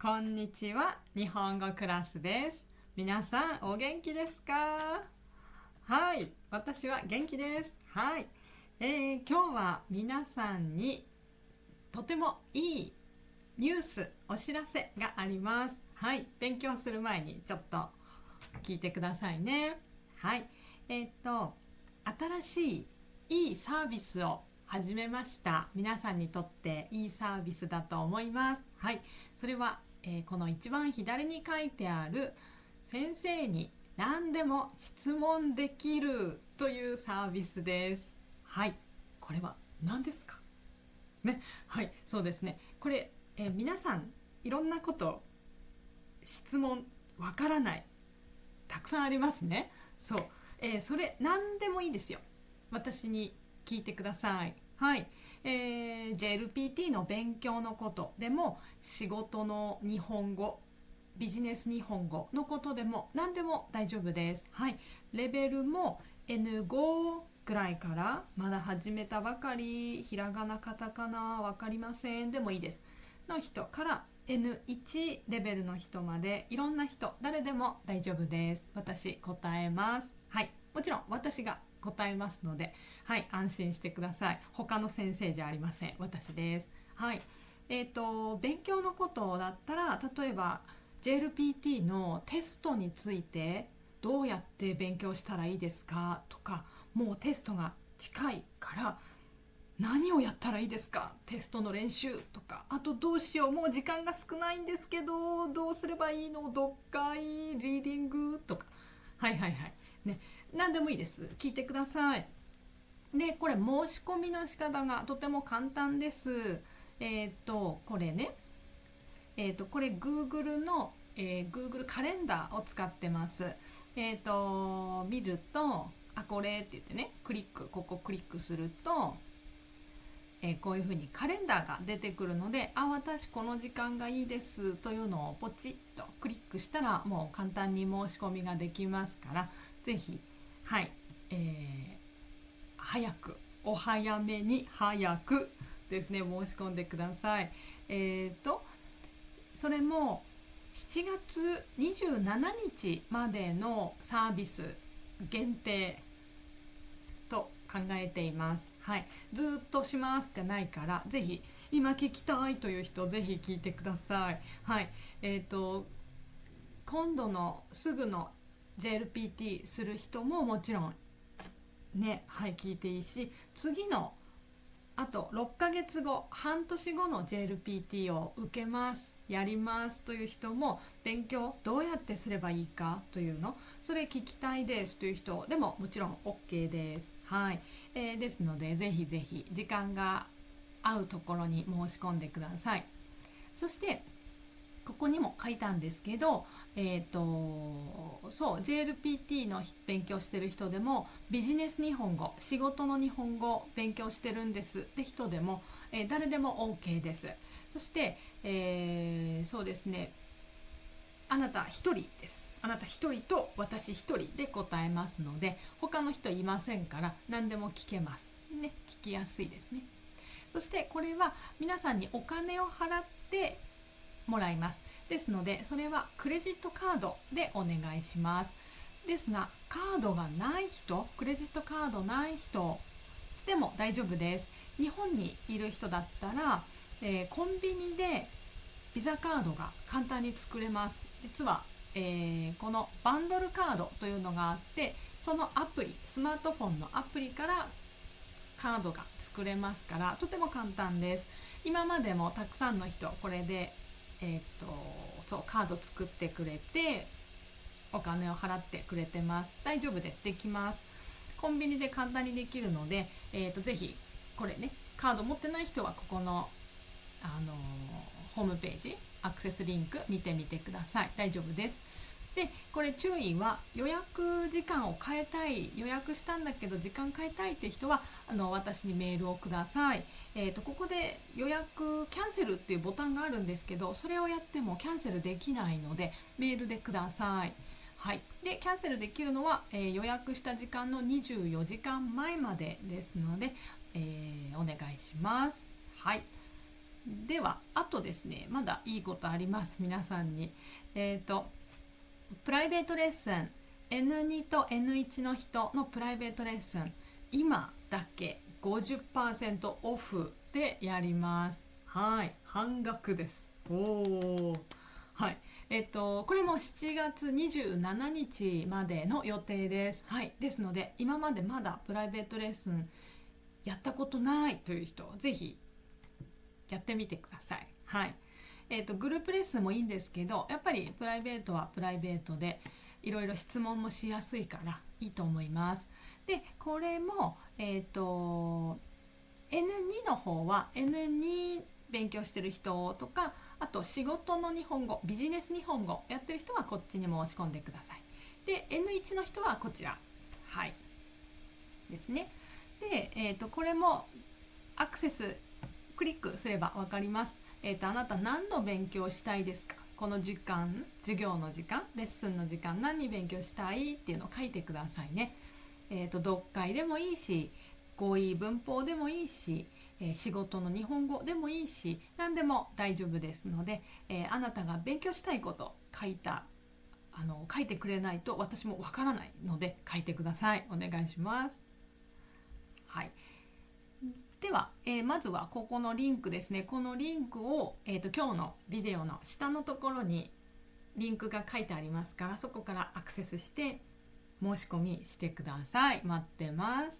こんにちは、日本語クラスです。皆さんお元気ですか？はい、私は元気です。はい、今日は皆さんにとてもいいニュース、お知らせがあります。はい、勉強する前にちょっと聞いてくださいね。はい、新しいいいサービスを始めました。皆さんにとっていいサービスだと思います。はい、それは、この一番左に書いてある先生に何でも質問できるというサービスです。はい、これは何ですかね。はい、そうですね。これ、皆さんいろんなこと質問わからないたくさんありますね。そう、それ何でもいいですよ。私に聞いてください。はい、JLPT の勉強のことでも、仕事の日本語、ビジネス日本語のことでも何でも大丈夫です。はい、レベルも N5 ぐらいから、まだ始めたばかり、ひらがなカタカナわかりませんでもいいですの人から N1 レベルの人まで、いろんな人、誰でも大丈夫です。私答えます。はい、もちろん私が答えますので、はい、安心してください。他の先生じゃありません。私です。はい、勉強のことだったら、例えば JLPT のテストについてどうやって勉強したらいいですかとか、もうテストが近いから何をやったらいいですか、テストの練習とか、あとどうしよう、もう時間が少ないんですけどどうすればいいの、読解リーディングとか、はいはいはいね、何でもいいです。聞いてください。で、これ申し込みの仕方がとても簡単です。これね、これ Google の、Google カレンダーを使ってます。見ると、あ、これって言ってね、ここクリックすると、こういうふうにカレンダーが出てくるので、あ、私この時間がいいですというのをポチッとクリックしたら、もう簡単に申し込みができますから、ぜひ、はい、早く、お早めに早くですね、申し込んでください。それも7月27日までのサービス限定と考えています。はい、ずっとしますじゃないから、ぜひ今聞きたいという人、ぜひ聞いてください。はい、今度のすぐの JLPT する人ももちろんね、はい、聞いていいし、次のあと6ヶ月後、半年後の JLPT を受けます、やりますという人も、勉強どうやってすればいいかというの、それ聞きたいですという人でももちろん OK です。はい、ですので、ぜひぜひ時間が合うところに申し込んでください。そしてここにも書いたんですけど、そう JLPT の勉強してる人でも、ビジネス日本語、仕事の日本語勉強してるんですって人でも、誰でも OK です。そして、そうですね、あなた一人です。あなた一人と私一人で答えますので、他の人いませんから、何でも聞けますね。聞きやすいですね。そしてこれは皆さんにお金を払ってもらいます。ですので、それはクレジットカードでお願いします。ですが、カードがない人、クレジットカードない人でも大丈夫です。日本にいる人だったら、コンビニでビザカードが簡単に作れます。実は、このバンドルカードというのがあって、そのアプリ、スマートフォンのアプリからカードが作れますから、とても簡単です。今までもたくさんの人これで、そうカード作ってくれて、お金を払ってくれてます。大丈夫です。できます。コンビニで簡単にできるので、ぜひこれね、カード持ってない人はここの、ホームページアクセスリンク見てみてください。大丈夫です。で、これ注意は、予約時間を変えたい、予約したんだけど時間変えたいっていう人は、私にメールをください。ここで予約キャンセルっていうボタンがあるんですけど、それをやってもキャンセルできないので、メールでください。はい、でキャンセルできるのは、予約した時間の24時間前までですので、お願いします。はい、ではあとですね、まだいいことあります。皆さんにプライベートレッスン N2 と N1 の人のプライベートレッスン、今だけ 50% オフでやります。はい、半額です。おお、はい。これも7月27日までの予定です。はい。ですので、今までまだプライベートレッスンやったことないという人、ぜひやってみてください。はい。グループレッスンもいいんですけど、やっぱりプライベートはプライベートでいろいろ質問もしやすいからいいと思います。で、これも、N2 の方は N2 勉強してる人とか、あと仕事の日本語、ビジネス日本語やってる人はこっちに申し込んでください。で、N1 の人はこちら。はい。ですね。で、これもアクセスクリックすれば分かります。あなた何の勉強したいですか？この時間、授業の時間、レッスンの時間、何勉強したいっていうのを書いてくださいね。読解でもいいし、語彙文法でもいいし、仕事の日本語でもいいし、何でも大丈夫ですので、あなたが勉強したいこと書いてくれないと私もわからないので書いてください。お願いします。はい。では、まずはここのリンクですね。このリンクを、今日のビデオの下のところにリンクが書いてありますから、そこからアクセスして申し込みしてください。待ってます。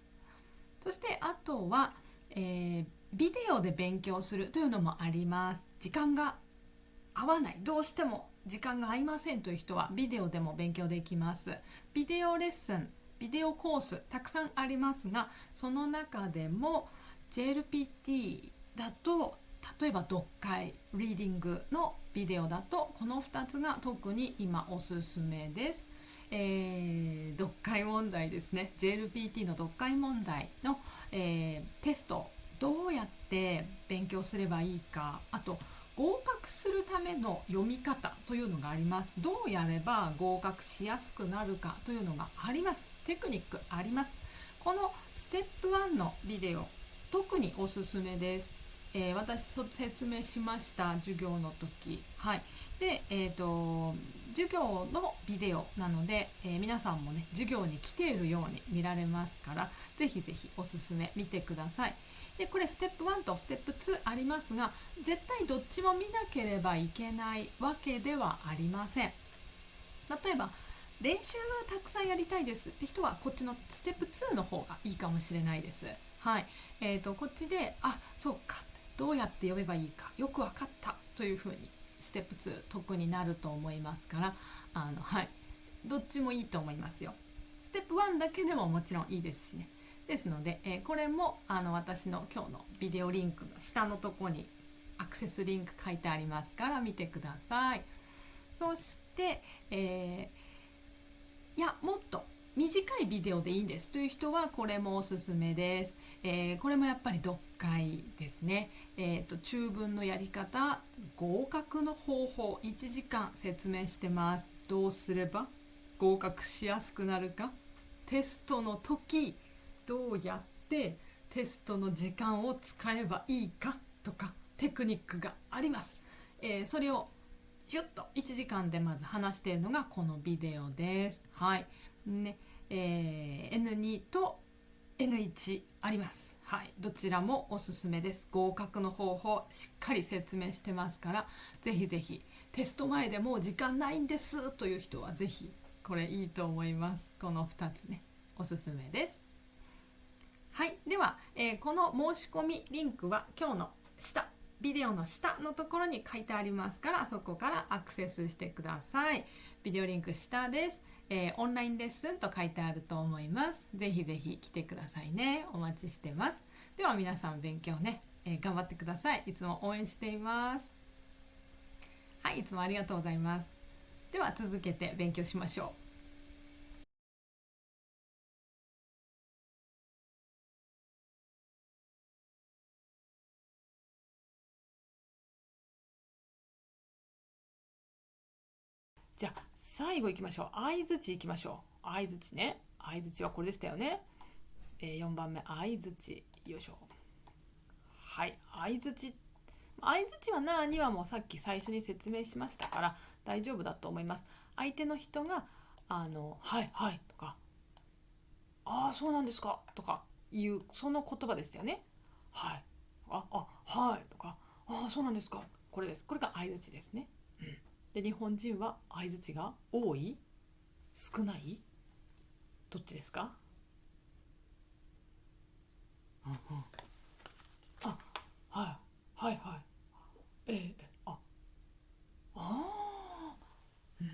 そしてあとは、ビデオで勉強するというのもあります。時間が合わない、どうしても時間が合いませんという人はビデオでも勉強できます。ビデオレッスン、ビデオコースたくさんありますが、その中でも JLPT だと、例えば読解、リーディングのビデオだとこの2つが特に今おすすめです。読解問題ですね。 JLPT の読解問題の、テスト、どうやって勉強すればいいか、あと合格するための読み方というのがあります。どうやれば合格しやすくなるかというのがあります。テクニックあります。このステップ1のビデオ、特におすすめです。私説明しました、授業の時。はい。で、授業のビデオなので、皆さんもね、授業に来ているように見られますから、ぜひぜひおすすめ見てください。で、これステップ1とステップ2ありますが、絶対どっちも見なければいけないわけではありません。例えば、練習たくさんやりたいですって人は、こっちのステップ2の方がいいかもしれないです。はい。こっちで、あ、そうか。どうやって読めばいいかよく分かったというふうにステップ2得になると思いますから、はい、どっちもいいと思いますよ。ステップ1だけでももちろんいいですしね。ですので、これも私の今日のビデオリンクの下のところにアクセスリンク書いてありますから見てください。そして、いやもっと短いビデオでいいんですという人はこれもおすすめです。これもやっぱり読解ですね。中文のやり方、合格の方法、1時間説明してます。どうすれば合格しやすくなるか、テストの時どうやってテストの時間を使えばいいかとかテクニックがあります。それをシュッと1時間でまず話しているのがこのビデオです。はい。ね、N2 と N1 あります。はい。どちらもおすすめです。合格の方法しっかり説明してますから、ぜひぜひテスト前でもう時間ないんですという人はぜひこれいいと思います。この2つね、おすすめです。はい。では、この申し込みリンクは今日の下、ビデオの下のところに書いてありますから、そこからアクセスしてください。ビデオリンク下です。オンラインレッスンと書いてあると思います。ぜひぜひ来てくださいね。お待ちしてます。では皆さん勉強ね、頑張ってください。いつも応援しています。はい、いつもありがとうございます。では続けて勉強しましょう。じゃあ最後いきましょう。相づちいきましょう。相づちね。相づちはこれでしたよね。4番目、相づち。よいしょ。はい。相づち。相槌はなにはもうさっき最初に説明しましたから大丈夫だと思います。相手の人がはいはいとか、ああそうなんですかとかいうその言葉ですよね。はい、はいとか、ああそうなんですか、これです。これが相槌ですね。で日本人は相槌が多い、少ない、どっちですか？うんうん、あ、はいはいはい、ああー、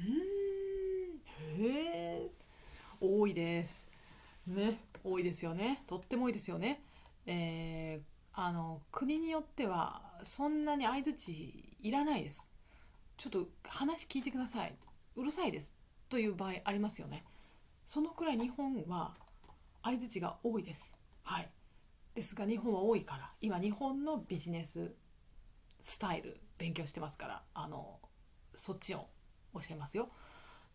へえ、多いですね。多いですよね。とっても多いですよね。国によってはそんなに相槌いらないです。ちょっと話聞いてください、うるさいですという場合ありますよね。そのくらい日本は相槌が多いです。はい。ですが日本は多いから今日本のビジネススタイル勉強してますから、そっちを教えますよ。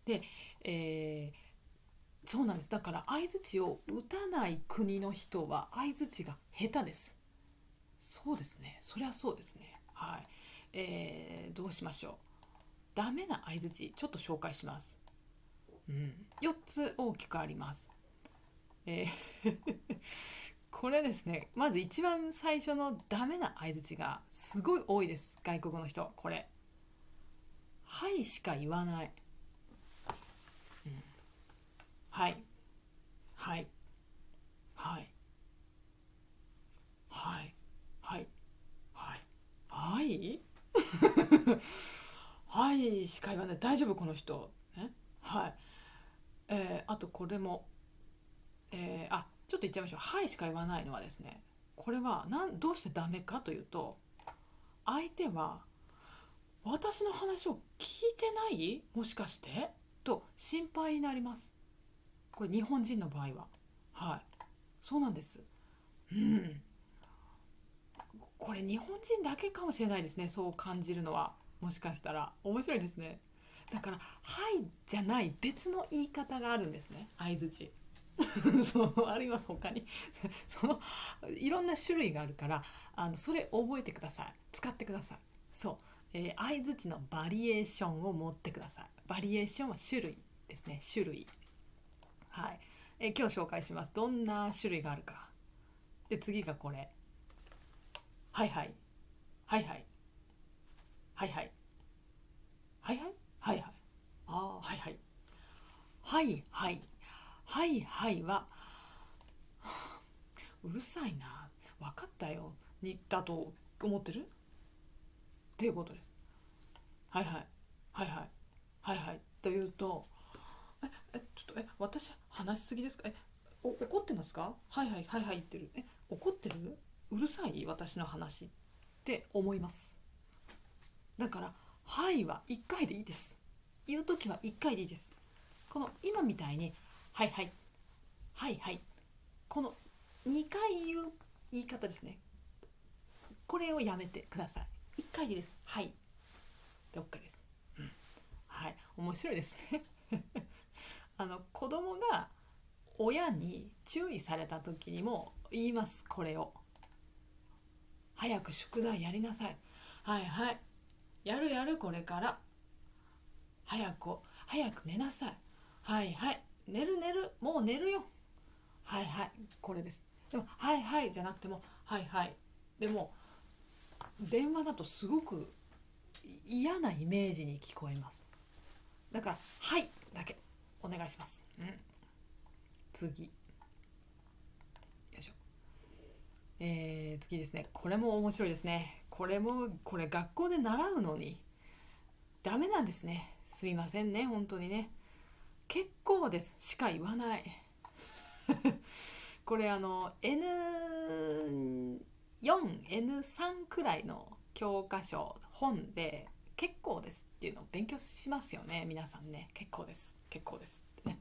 で、えそうなんです。だから相槌を打たない国の人は相槌が下手です。そうですね。そりゃそうですね。はい。どうしましょう。ダメな相槌ちょっと紹介します。4つ大きくあります。えーこれですね。まず一番最初のダメな相槌がすごい多いです。外国の人。これ。はいしか言わない。はい。はい。はい。はい。はい。はい。はい。はいしか言わない。大丈夫この人。はい。あとこれも、ちょっと言っちゃいましょう。はいしか言わないのはですね、これはどうしてダメかというと、相手は私の話を聞いてない、もしかしてと心配になります。これ日本人の場合は。はい。そうなんです。うん。これ日本人だけかもしれないですね。そう感じるのは。もしかしたら。面白いですね。だから、はいじゃない別の言い方があるんですね。相づち。そうあります他に。そのいろんな種類があるから、それ覚えてください。使ってください。そう、相づちのバリエーションを持ってください。バリエーションは種類ですね。種類。はい。今日紹介します。どんな種類があるか。で次がこれ。はいはいはいはいはいはいはいはいはいはい、ああはいはいはいはいはいはいは、うるさいな、分かったよにだと思ってるっていうことです。はいはいはいはいはいはいというと、ちょっと私話しすぎですか、怒ってますか、はいはいはいはい言ってる、怒ってる、うるさい私の話って思います。だからはいは1回でいいです。言う時は1回でいいです。この今みたいにはいはいはいはい、この2回言う言い方ですね。これをやめてください。1回でいいです。はいで OK です。はい、面白いですね。子供が親に注意された時にも言います。これを早く宿題やりなさい、はいはいやるやるこれから早く寝なさい、はいはい寝る寝るもう寝るよ、はいはいこれです。でもはいはいじゃなくてもはいはいでも電話だとすごく嫌なイメージに聞こえます。だからはいだけお願いします。次よいしょ。次ですね。これも面白いですね。これ学校で習うのにダメなんですね。すみませんね本当にね。結構ですしか言わない。これN4、N3 くらいの教科書本で結構ですっていうのを勉強しますよね皆さんね。結構です結構ですってね。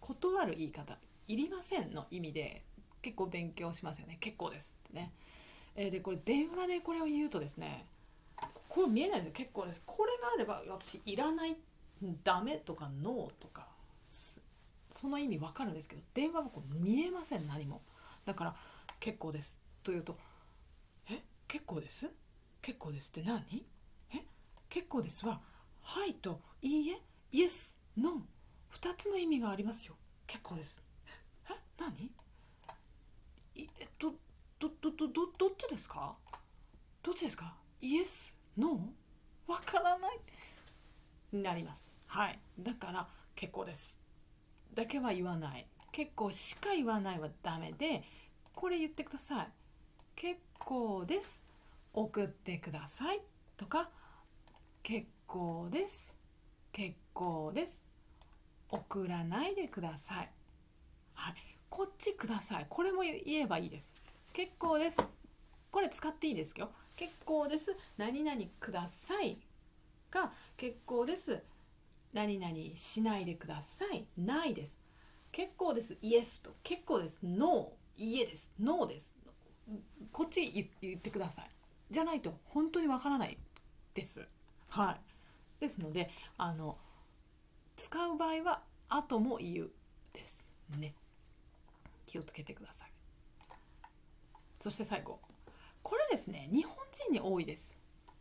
断る言い方いりませんの意味で結構勉強しますよね。結構ですってね。でこれ電話でこれを言うとですね、これ見えないですよ。結構です、これがあれば私いらない、ダメとかノーとかその意味わかるんですけど、電話はこう見えません何も。だから結構ですというと、結構です結構ですって何？結構ですははいといいえ、イエス、ノー、2つの意味がありますよ。結構です。何？いえどどっちですか？どっちですか？イエス、ノー、わからないになります。はい。だから結構ですだけは言わない。結構しか言わないはダメで、これ言ってください。結構です。送ってくださいとか、結構です。結構です。送らないでください。はい。こっちください。これも言えばいいです。結構です。これ使っていいですよ。結構です。何々くださいが結構です。何々しないでください。ないです。結構です。イエスと結構です。ノー。いいえです。ノーです。こっち言ってください。じゃないと本当にわからないです。はい。ですので使う場合は後も言うですね。気をつけてください。そして最後、これですね、日本人に多いです。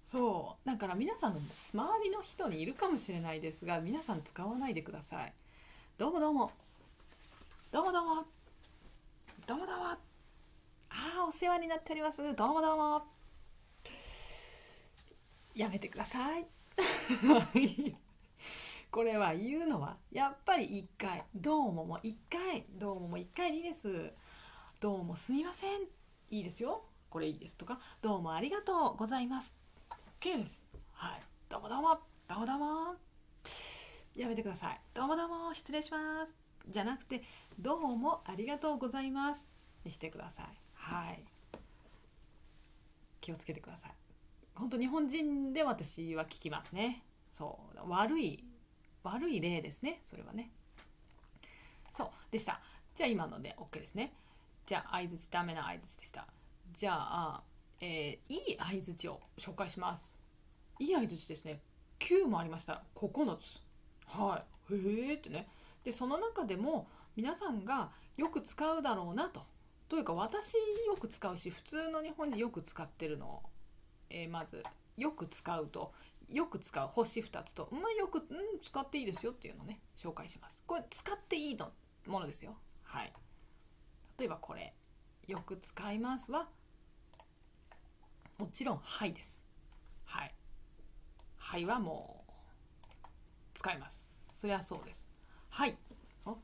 そうだから皆さんの周りの人にいるかもしれないですが、皆さん使わないでください。どうもどうもどうもどうもどうもどうも、お世話になっております、どうもどうも、やめてくださいこれは言うのはやっぱり1回、どうもも1回、どうもも1回でいいです。どうもすみません、いいですよ、これいいですとか、どうもありがとうございます、 OK です。はい。どうもどうもどうもどうも、やめてください。どうもどうも失礼しますじゃなくて、どうもありがとうございますにしてください。はい。気をつけてください。本当日本人で私は聞きますね。そう悪い例ですね、それはね。そうでした。じゃあ今ので OK ですね。じゃあ相槌、ダメな相槌でした。じゃあ、いい相槌を紹介します。いい相槌ですね。9もありました。9つ。はい。へえってね。でその中でも皆さんがよく使うだろうなというか、私よく使うし、普通の日本人よく使ってるのを、まずよく使うと、よく使う星2つと、よく、使っていいですよっていうのをね紹介します。これ使っていいのものですよ。はい。例えばこれ、よく使いますはもちろんはいです。はい。はいはもう使います。そりゃそうです。はい。お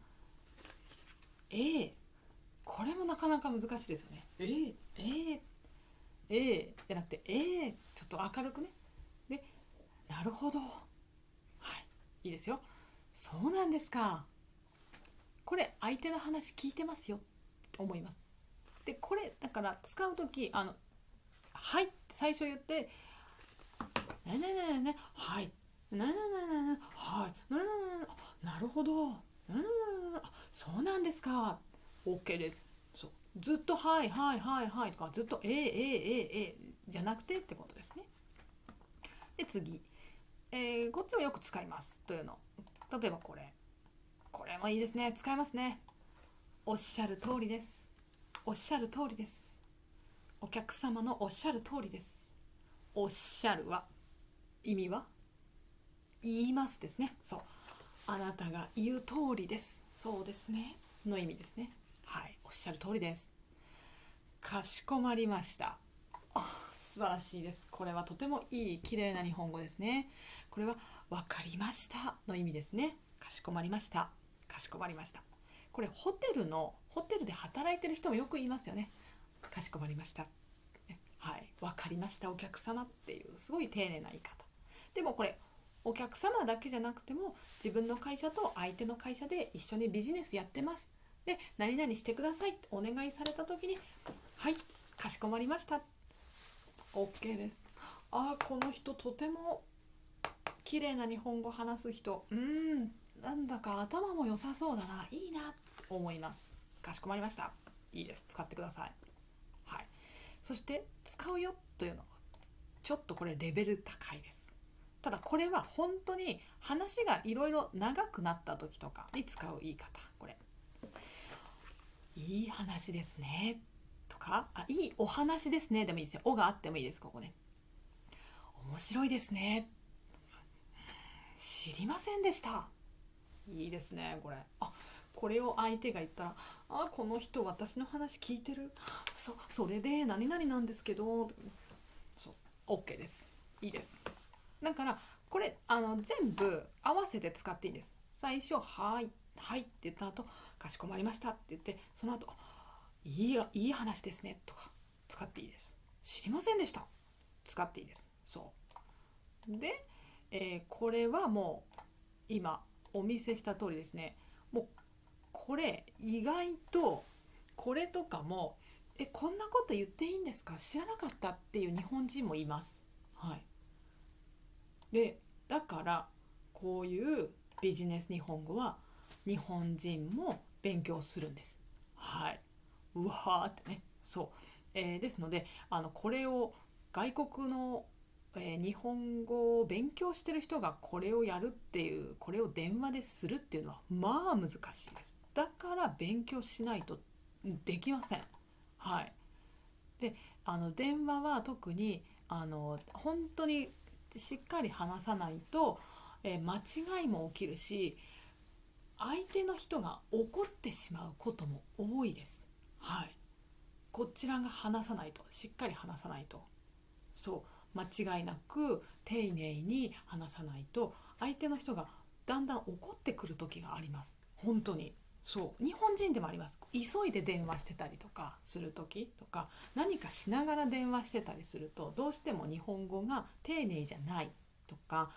これもなかなか難しいですよね。じゃなくてちょっと明るくね。で、なるほど。はい。いいですよ。そうなんですか。これ相手の話聞いてますよと思います。で、これだから使うとき、はいって最初言って、ねねねねね、はい。ねねねねね、はい。ねねねね、なるほど。ねねねね、そうなんですか。OK です。そう。ずっとはいはいはいはいとか、ずっとじゃなくてってことですね。で、次。こっちもよく使いますというの。例えばこれ。これもいいですね。使いますね。おっしゃる通りです。おっしゃる通りです。お客様のおっしゃる通りです。おっしゃるは、意味は言いますですね。そう。あなたが言う通りです。そうですね。の意味ですね。はい。おっしゃる通りです。かしこまりました。素晴らしいです。これはとてもいい綺麗な日本語ですね。これは分かりましたの意味ですね。かしこまりました。かしこまりました。これホテルで働いてる人もよく言いますよね。かしこまりました。はい。分かりましたお客様っていうすごい丁寧な言い方。でもこれお客様だけじゃなくても、自分の会社と相手の会社で一緒にビジネスやってます。で、何々してくださいってお願いされた時に、はい、かしこまりました。OK です。この人とても綺麗な日本語話す人。なんだか頭も良さそうだな。いいなと思います。かしこまりました。いいです。使ってください。はい。そして使うよというのはちょっとこれレベル高いです。ただこれは本当に話がいろいろ長くなった時とかに使う言い方。これいい話ですねとか、いいお話ですねでもいいですよ。おがあってもいいです。ここね。面白いですね。知りませんでした。いいですね、これ。これを相手が言ったら、この人私の話聞いてる。それで何々なんですけど、そう、OK です。いいです。だからこれ全部合わせて使っていいです。最初はいはいって言った後、かしこまりましたって言って、その後いい話ですねとか使っていいです。知りませんでした、使っていいです。そうで、これはもう今お見せした通りですね。もうこれ意外と、これとかもこんなこと言っていいんですか、知らなかったっていう日本人もいます。はい。でだからこういうビジネス日本語は日本人も勉強するんです。はい。うわーってね。そう、ですのでこれを外国の、日本語を勉強してる人がこれをやるっていう、これを電話でするっていうのはまあ難しいです。だから勉強しないとできません。はい。で電話は特に本当にしっかり話さないと、間違いも起きるし、相手の人が怒ってしまうことも多いです。はい。こちらが話さないと、しっかり話さないと、そう間違いなく丁寧に話さないと、相手の人がだんだん怒ってくる時があります。本当に。そう日本人でもあります。急いで電話してたりとかする時とか、何かしながら電話してたりすると、どうしても日本語が丁寧じゃないとか、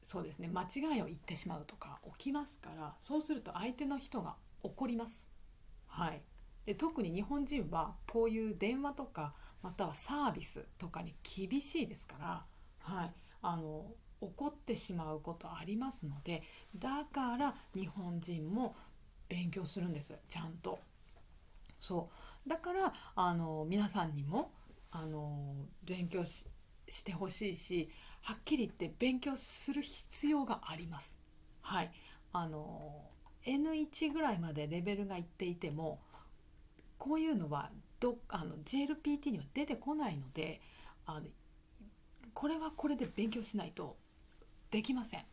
そうですね、間違いを言ってしまうとか起きますから、そうすると相手の人が怒ります。はい。で特に日本人はこういう電話とかまたはサービスとかに厳しいですから、はい、怒ってしまうことありますので、だから日本人も勉強するんです、ちゃんと。そうだから皆さんにも勉強してほしいし、はっきり言って勉強する必要があります。はい。N1 ぐらいまでレベルがいっていても、こういうのはJLPT には出てこないので、あのこれはこれで勉強しないとできません。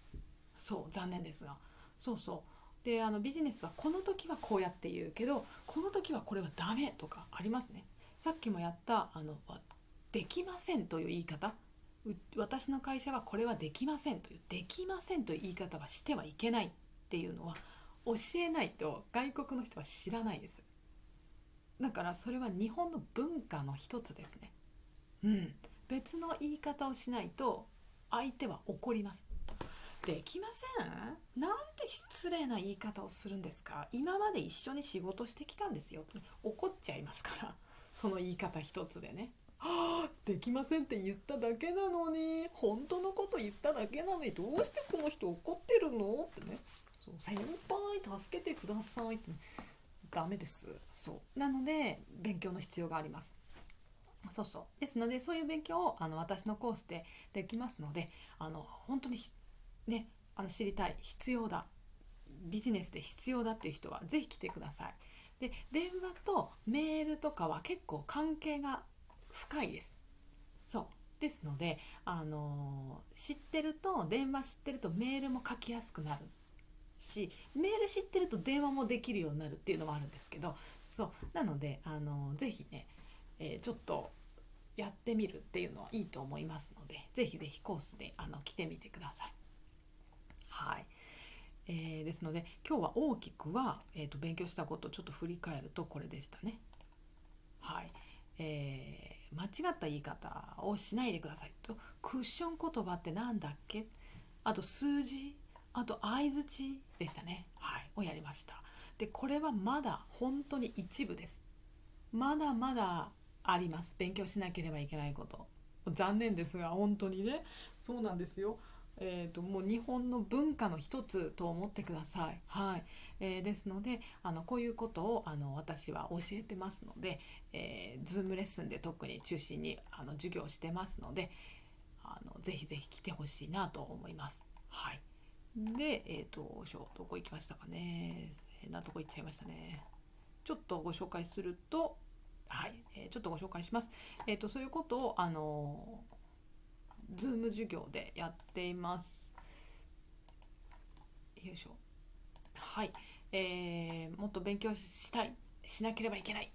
そう残念ですが、そうでビジネスはこの時はこうやって言うけど、この時はこれはダメとかありますね。さっきもやったできませんという言い方、私の会社はこれはできませんという、できませんという言い方はしてはいけないっていうのは教えないと外国の人は知らないです。だからそれは日本の文化の一つですね。別の言い方をしないと相手は怒ります。できません、なんて失礼な言い方をするんですか、今まで一緒に仕事してきたんですよって怒っちゃいますから、その言い方一つでね。できませんって言っただけなのに、本当のこと言っただけなのに、どうしてこの人怒ってるのってね。先輩助けてくださいって、ダメです。なので勉強の必要があります。ですので、そういう勉強を私のコースでできますので、本当にね、知りたい、必要だ、ビジネスで必要だっていう人はぜひ来てください。で電話とメールとかは結構関係が深いです。ですので知ってると、電話知ってるとメールも書きやすくなるし、メール知ってると電話もできるようになるっていうのもあるんですけど、なのでぜひね、ちょっとやってみるっていうのはいいと思いますので、ぜひぜひコースで来てみてください。はい。ですので今日は大きくは、勉強したことをちょっと振り返るとこれでしたね。はい。間違った言い方をしないでくださいと。クッション言葉ってなんだっけ、あと数字、あと相づちでしたね。はい、をやりました。でこれはまだ本当に一部です。まだまだあります、勉強しなければいけないこと。残念ですが本当にね、そうなんですよ。もう日本の文化の一つと思ってください。はい。ですのでこういうことを私は教えてますので、Zoom レッスンで特に中心に授業してますので、ぜひぜひ来てほしいなと思います。はい。でどこ行きましたかね、変なとこ行っちゃいましたね。ちょっとご紹介すると、はい、ちょっとご紹介します。そういうことを Zoom 授業でやっています。よいしょ。はい、もっと勉強しなければいけない、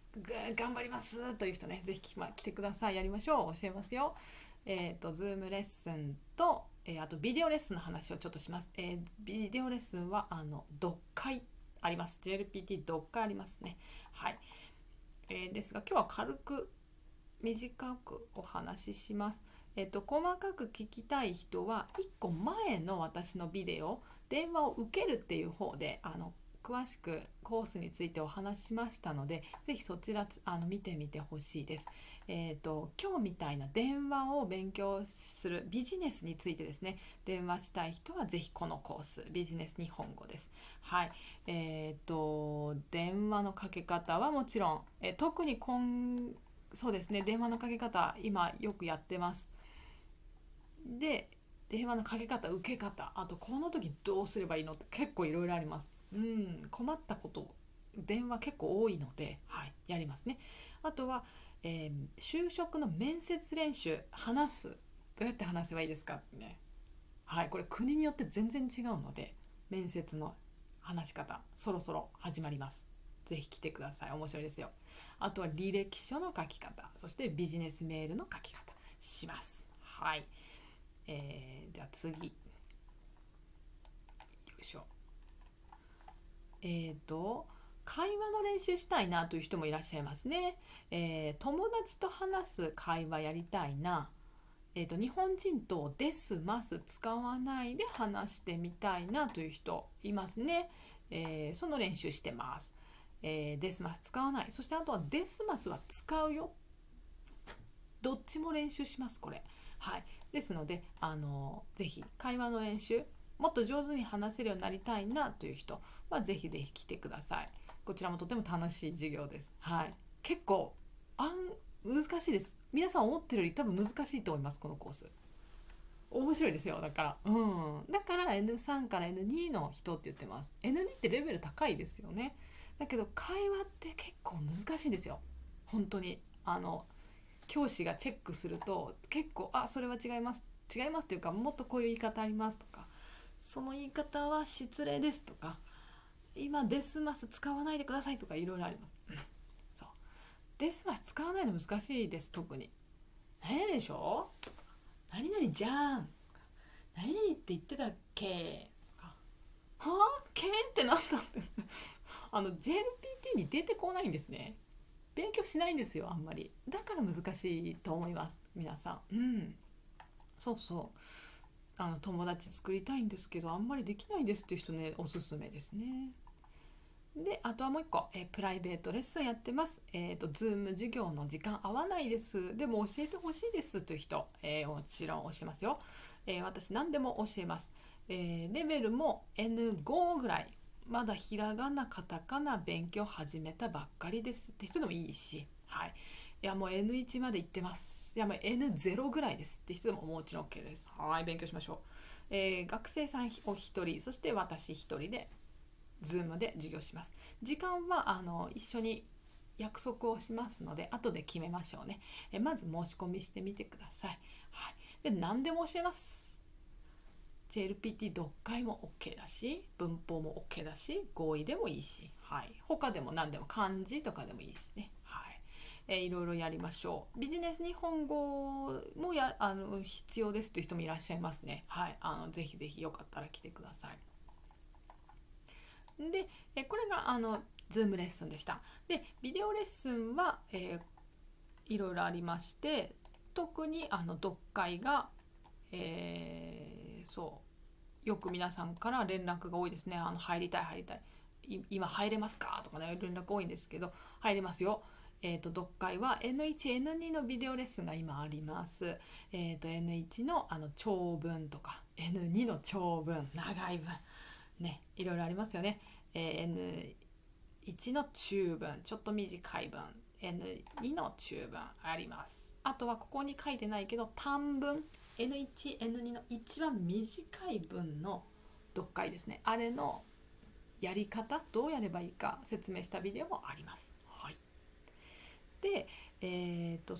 頑張りますという人ね、ぜひ来てください。やりましょう。教えますよ。Zoom レッスンと、あとビデオレッスンの話をちょっとします。ビデオレッスンは読解あります。 JLPT 読解ありますね。はい、ですが今日は軽く短くお話しします。細かく聞きたい人は1個前の私のビデオ、電話を受けるっていう方で詳しくコースについてお話ししましたので、ぜひそちら見てみてほしいです。今日みたいな電話を勉強するビジネスについてですね、電話したい人はぜひこのコース、ビジネス日本語です。はい、電話のかけ方はもちろん、特にそうですね、電話のかけ方今よくやってます。で、電話のかけ方、受け方、あとこの時どうすればいいのって結構いろいろあります。困ったこと電話結構多いので、はい、やりますね。あとは、就職の面接練習、どうやって話せばいいですかってね。はい、これ国によって全然違うので、面接の話し方そろそろ始まります。ぜひ来てください。面白いですよ。あとは履歴書の書き方、そしてビジネスメールの書き方します。はい、じゃあ次、よいしょ。会話の練習したいなという人もいらっしゃいますね。友達と話す会話やりたいな、日本人とですます使わないで話してみたいなという人いますね。その練習してます。ですます使わない、そしてあとはですますは使うよ、どっちも練習しますこれ。はい、ですのでぜひ会話の練習、もっと上手に話せるようになりたいなという人はぜひぜひ来てください。こちらもとても楽しい授業です。はい、結構難しいです。皆さん思ってるより多分難しいと思います。このコース面白いですよ。だから、だから N3 から N2 の人って言ってます。N2 ってレベル高いですよね。だけど会話って結構難しいんですよ。本当に教師がチェックすると結構それは違いますというか、もっとこういう言い方ありますとか、その言い方は失礼ですとか、今デスマス使わないでくださいとかいろいろあります。そう、デスマス使わないの難しいです。特に何々でしょ、何々じゃん、何々って言ってたっけ、はあけってなんだってJLPT に出てこないんですね。勉強しないんですよ、あんまり。だから難しいと思います皆さん。そうそう、友達作りたいんですけどあんまりできないですっていう人ね、おすすめですね。で、あとはもう一個、プライベートレッスンやってます。Zoom 授業の時間合わないです。でも教えてほしいですという人、もちろん教えますよ。私何でも教えます。レベルも N5 ぐらい。まだひらがな、カタカナ勉強始めたばっかりですって人でもいいし、はい。いやもう N1 まで行ってます。いやもう N0 ぐらいですって人でももちろん OK です。はい、勉強しましょう。学生さんお一人、そして私一人でZoom で授業します。時間は一緒に約束をしますので後で決めましょうね。まず申し込みしてみてください。はい、で何でも教えます。 JLPT 読解も OK だし、文法も OK だし、語彙でもいいし、はい、他でも何でも漢字とかでもいいしね。はい、いろいろやりましょう。ビジネス日本語も必要ですという人もいらっしゃいますね。はい、ぜひぜひよかったら来てください。で、これがZoom レッスンでした。で、ビデオレッスンは、いろいろありまして、特に読解が、よく皆さんから連絡が多いですね。入りたい今入れますかとかね、連絡多いんですけど、入れますよ。読解は N1、N2 のビデオレッスンが今あります。N1 の長文とか N2 の長文、長い文ね、いろいろありますよね。N1 の中文、ちょっと短い文、N2 の中文あります。あとはここに書いてないけど短文、N1、N2 の一番短い文の読解ですね。あれのやり方、どうやればいいか説明したビデオもあります。はい。で、そ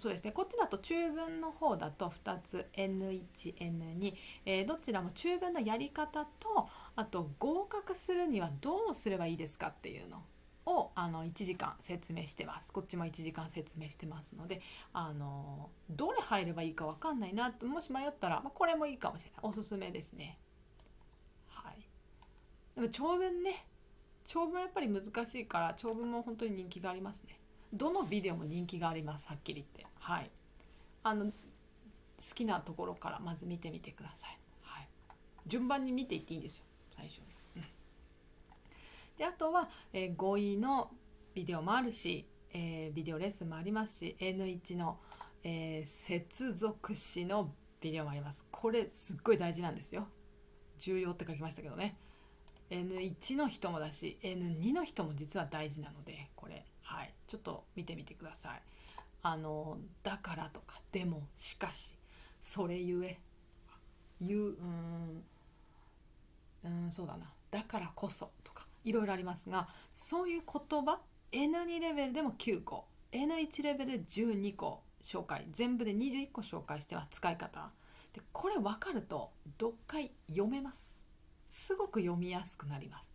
うですね、こっちだと中文の方だと2つ N1、N2、どちらも中文のやり方と、あと合格するにはどうすればいいですかっていうのを1時間説明してます。こっちも1時間説明してますので、どれ入ればいいか分かんないなともし迷ったら、これもいいかもしれない。おすすめですね。はい。でも長文ね、長文はやっぱり難しいから、長文も本当に人気がありますね。どのビデオも人気があります、はっきり言って。はい。好きなところからまず見てみてください。はい。順番に見ていっていいんですよ、最初に。で、あとは、語彙のビデオもあるし、ビデオレッスンもありますし、N1 の、接続詞のビデオもあります。これすっごい大事なんですよ。重要って書きましたけどね。N1 の人もだし N2 の人も実は大事なので、これ、はい、ちょっと見てみてください。だからとか、でも、しかし、それゆえ、そうだな、だからこそとかいろいろありますが、そういう言葉 N2 レベルでも9個、N1 レベルで12個紹介、全部で21個紹介してます。使い方で、これ分かると読解読めます。すごく読みやすくなります。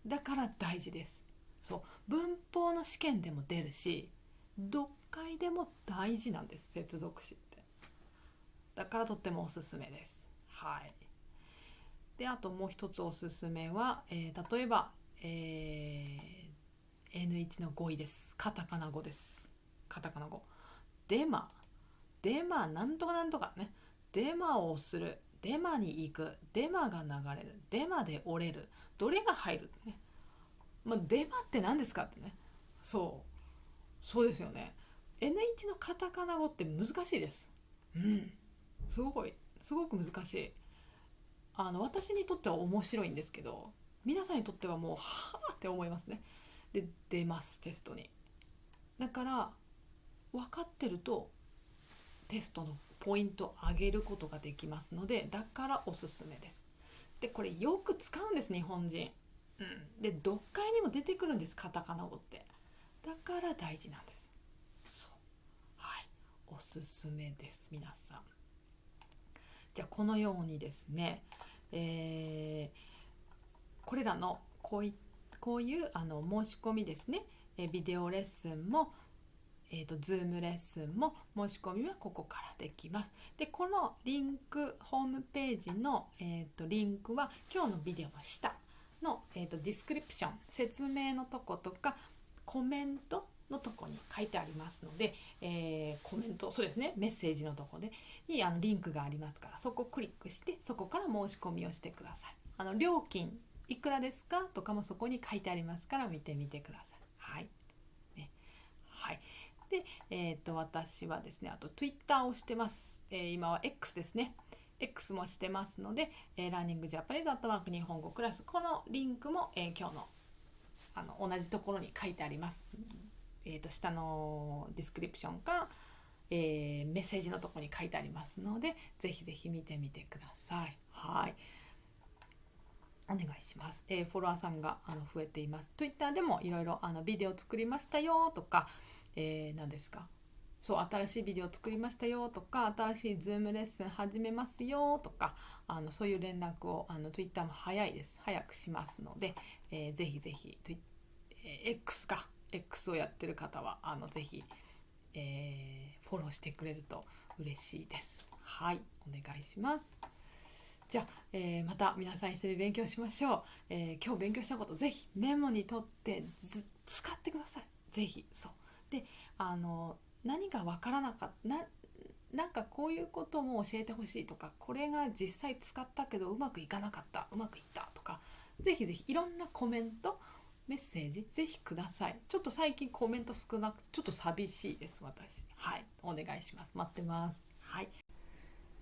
だから大事です。そう、文法の試験でも出るし、読解でも大事なんです、接続詞って。だからとってもおすすめです。はい。で、あともう一つおすすめは、例えば、N1 の語彙です。カタカナ語です。カタカナ語。デマなんとかなんとかね。デマをする。デマに行く。デマが流れる。デマで折れる。どれが入るね。デマって何ですかってね。そうですよね。N1 のカタカナ語って難しいです。すごく難しい。私にとっては面白いんですけど、皆さんにとってはもうはぁって思いますね。で、出ますテストに。だから分かってるとテストのポイントを上げることができますので、だからおすすめです。で、これよく使うんです、日本人。で、読解にも出てくるんです、カタカナ語って。だから大事なんです。そう、はい、おすすめです、皆さん。じゃあこのようにですね、これらのこういう申し込みですね、ビデオレッスンも、Zoom レッスンも申し込みはここからできます。で、このリンク、ホームページの、リンクは今日のビデオの下の、ディスクリプション、説明のとことかコメントのとこに書いてありますので、コメント、そうですね、メッセージのとこでにリンクがありますから、そこをクリックしてそこから申し込みをしてください。料金いくらですかとかもそこに書いてありますから、見てみてください。はい、ね、はい。で、私はですね、あと Twitter をしてます。今は X ですね。X もしてますので、ラーニングジャパニーズ@日本語クラス、このリンクも、今日の同じところに書いてあります。下のディスクリプションか、メッセージのところに書いてありますので、ぜひぜひ見てみてください。はい。お願いします。フォロワーさんが増えています。Twitter でもいろいろビデオ作りましたよとか、何ですか、そう、新しいビデオ作りましたよとか、新しい Zoom レッスン始めますよとか、そういう連絡をTwitter も早いです。早くしますので、ぜひぜひ、X をやってる方はぜひ、フォローしてくれると嬉しいです。はい、お願いします。じゃあ、また皆さん一緒に勉強しましょう。今日勉強したことぜひメモに取って使ってください。ぜひ。そうで、何が分からなかったなんかこういうことも教えてほしいとか、これが実際使ったけどうまくいかなかった、うまくいったとか、ぜひぜひいろんなコメント、メッセージぜひください。ちょっと最近コメント少なくてちょっと寂しいです、私。はい、お願いします。待ってます。はい、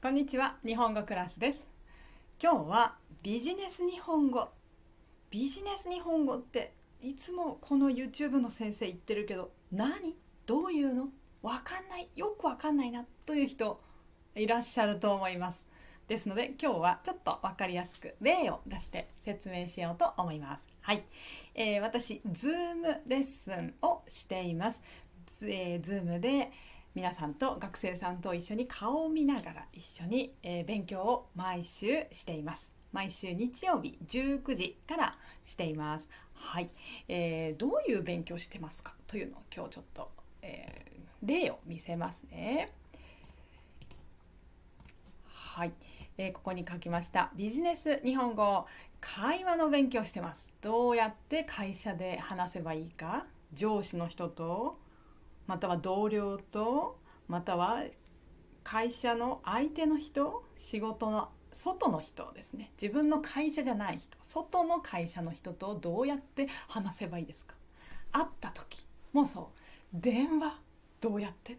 こんにちは、日本語クラスです。今日はビジネス日本語っていつもこの YouTube の先生言ってるけど、どういうのわかんない、よくわかんないなという人いらっしゃると思います。ですので今日はちょっとわかりやすく例を出して説明しようと思います。はい、私 Zoom レッスンをしています。Zoom で皆さんと学生さんと一緒に顔を見ながら一緒に、勉強を毎週しています。毎週日曜日19時からしています。はい、どういう勉強してますかというのを今日ちょっと、例を見せますね。はい、ここに書きました。ビジネス日本語、会話の勉強してます。どうやって会社で話せばいいか、上司の人と、または同僚と、または会社の相手の人、仕事の外の人ですね。自分の会社じゃない人、外の会社の人とどうやって話せばいいですか。会った時もそう、電話どうやって、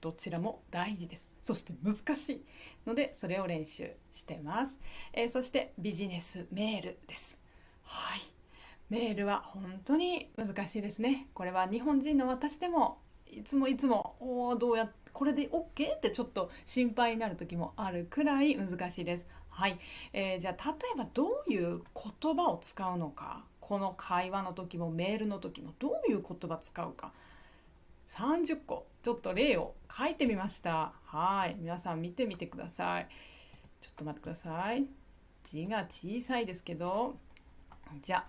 どちらも大事です。そして難しいのでそれを練習してます。そしてビジネスメールです。はい、メールは本当に難しいですね。これは日本人の私でもいつもどうやってこれで OK? ってちょっと心配になる時もあるくらい難しいです。はい、じゃあ例えばどういう言葉を使うのか、この会話の時もメールの時もどういう言葉使うか、30個ちょっと例を書いてみました。はい、皆さん見てみてください。ちょっと待ってください。字が小さいですけど、じゃあ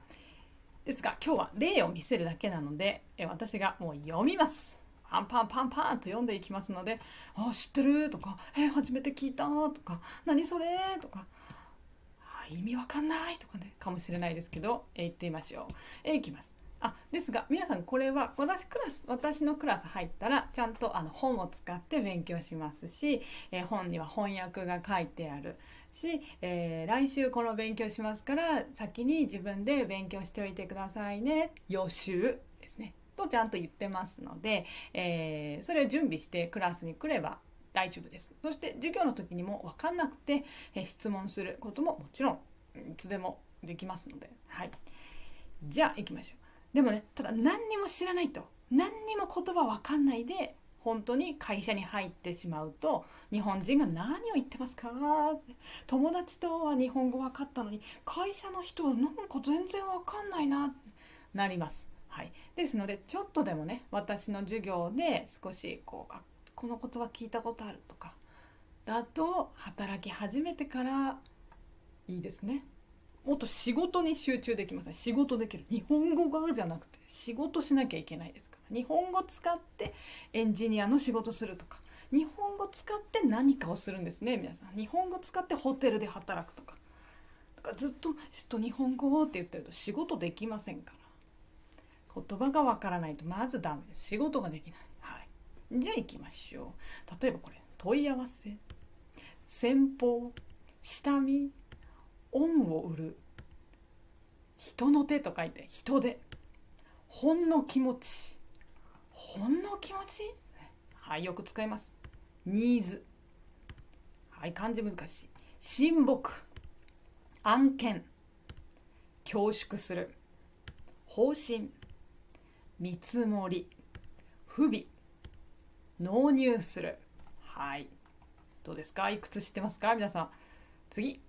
ですが今日は例を見せるだけなので、私がもう読みます。パンパンパンパンと読んでいきますので、あ、知ってるとか、初めて聞いたとか、何それとか、意味わかんないとかね、かもしれないですけど、言ってみましょう。いきます。ですが皆さん、これは私のクラス入ったらちゃんと本を使って勉強しますし、本には翻訳が書いてあるし、来週この勉強しますから先に自分で勉強しておいてくださいね、予習ですねとちゃんと言ってますので、それを準備してクラスに来れば大丈夫です。そして授業の時にも分かんなくて、質問することももちろんいつでもできますので、はい、じゃあ行きましょう。でもね、ただ何にも知らないと、何にも言葉わかんないで本当に会社に入ってしまうと、日本人が何を言ってますか、友達とは日本語分かったのに会社の人はなんか全然わかんないなります。はい、ですのでちょっとでもね、私の授業で少しこの言葉聞いたことあるとかだと、働き始めてからいいですね。もっと仕事に集中できますね。仕事できる。日本語がじゃなくて仕事しなきゃいけないですから。日本語使ってエンジニアの仕事するとか、日本語使って何かをするんですね。皆さん、日本語使ってホテルで働くとか、だからずっと日本語って言ってると仕事できませんから。言葉がわからないとまずダメです。仕事ができない。はい、じゃあ行きましょう。例えばこれ、問い合わせ、先方、下見、恩を売る、人の手と書いて人手、ほんの気持ち、ほんの気持ち、はい、よく使います。ニーズ、はい、漢字難しい。親睦、案件、恐縮する、方針、見積もり、不備、納入する。はい、どうですか、いくつ知ってますか皆さん。次、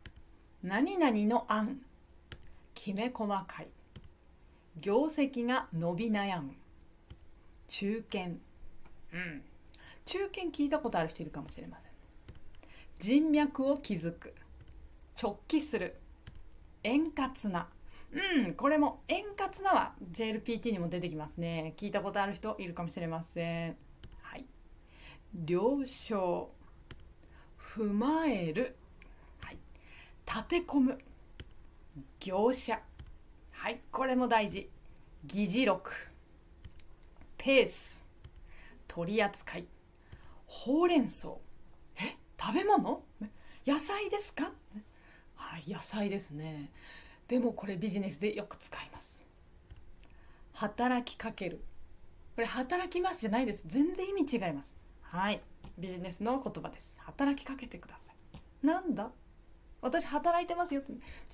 何々の案、きめ細かい、業績が伸び悩む、中堅、中堅聞いたことある人いるかもしれません。人脈を築く、直帰する、円滑な、これも円滑なは JLPT にも出てきますね。聞いたことある人いるかもしれません。はい、了承、踏まえる、はい、立て込む、業者、はい、これも大事。議事録、ペース、取り扱い、ほうれん草、食べ物、野菜ですか、はい、野菜ですね。でもこれビジネスでよく使います。働きかける、これ働きますじゃないです。全然意味違います。はい、ビジネスの言葉です。働きかけてください。なんだ、私働いてますよ。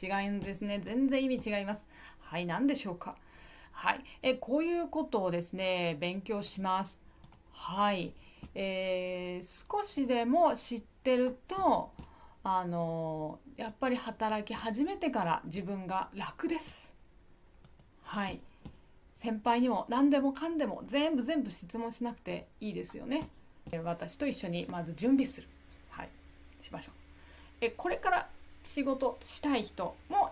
違うんですね。全然意味違います。はい、何でしょうか。はい、こういうことをですね、勉強します。はい、少しでも知ってると、やっぱり働き始めてから自分が楽です。はい、先輩にも何でもかんでも全部質問しなくていいですよね。私と一緒にまず準備する。はい、しましょう。これから仕事したい人も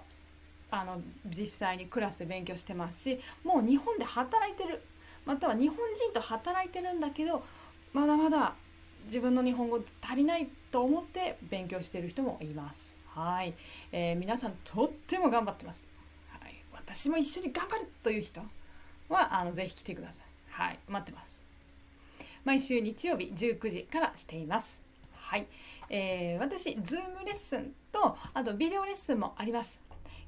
実際にクラスで勉強してますし、もう日本で働いてる、または日本人と働いてるんだけど、まだまだ自分の日本語足りないと思って勉強している人もいます。はい、皆さんとっても頑張ってます。はい、私も一緒に頑張るという人はぜひ来てください。はい、待ってます。毎週日曜日19時からしています。はい、私 Zoom レッスンとあとビデオレッスンもあります。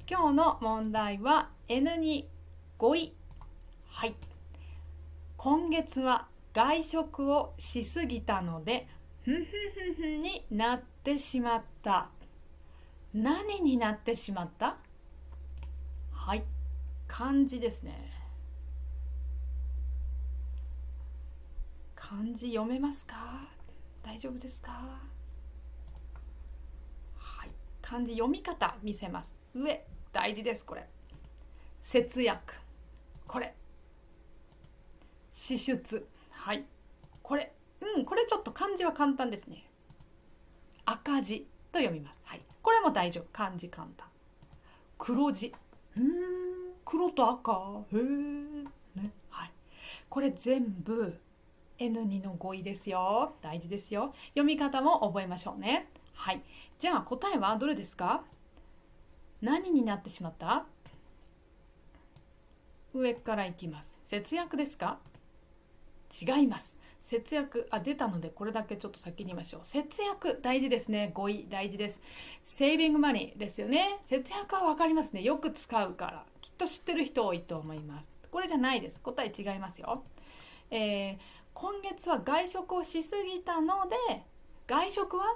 今日の問題は N2 語彙。はい、今月は外食をしすぎたのでになってしまった。何になってしまった？はい、漢字ですね。漢字読めますか？大丈夫ですか？はい、漢字読み方見せます。上、大事です。これ節約、これ支出、はい、これこれちょっと漢字は簡単ですね。赤字と読みます。はい、これも大丈夫。漢字簡単。黒字、黒と赤、へえ、ね、はい、これ全部 N2 の語彙ですよ。大事ですよ。読み方も覚えましょうね。はい、じゃあ答えはどれですか？何になってしまった？上からいきます。節約ですか？違います。節約、出たのでこれだけちょっと先に言いましょう。節約大事ですね。語彙大事です。セービングマニーですよね。節約は分かりますね。よく使うからきっと知ってる人多いと思います。これじゃないです。答え違いますよ。今月は外食をしすぎたので、外食は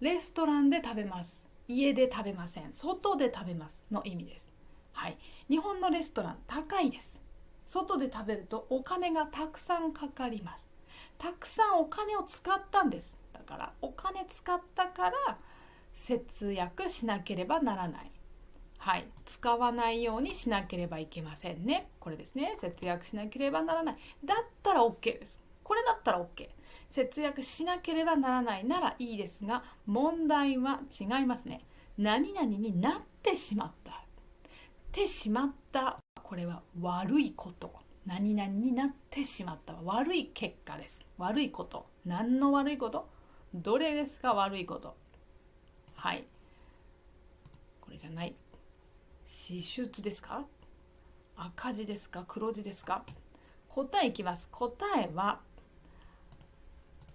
レストランで食べます。家で食べません。外で食べますの意味です。はい、日本のレストラン高いです。外で食べるとお金がたくさんかかります。たくさんお金を使ったんです。だからお金使ったから節約しなければならない。はい、使わないようにしなければいけませんね。これですね。節約しなければならない。だったら OK です。これだったら OK。節約しなければならないならいいですが、問題は違いますね。何々になってしまった。てしまった。これは悪いこと。何々になってしまったは悪い結果です。悪いこと。何の悪いこと？どれですか？悪いこと。はい。これじゃない。支出ですか？赤字ですか？黒字ですか？答えいきます。答えは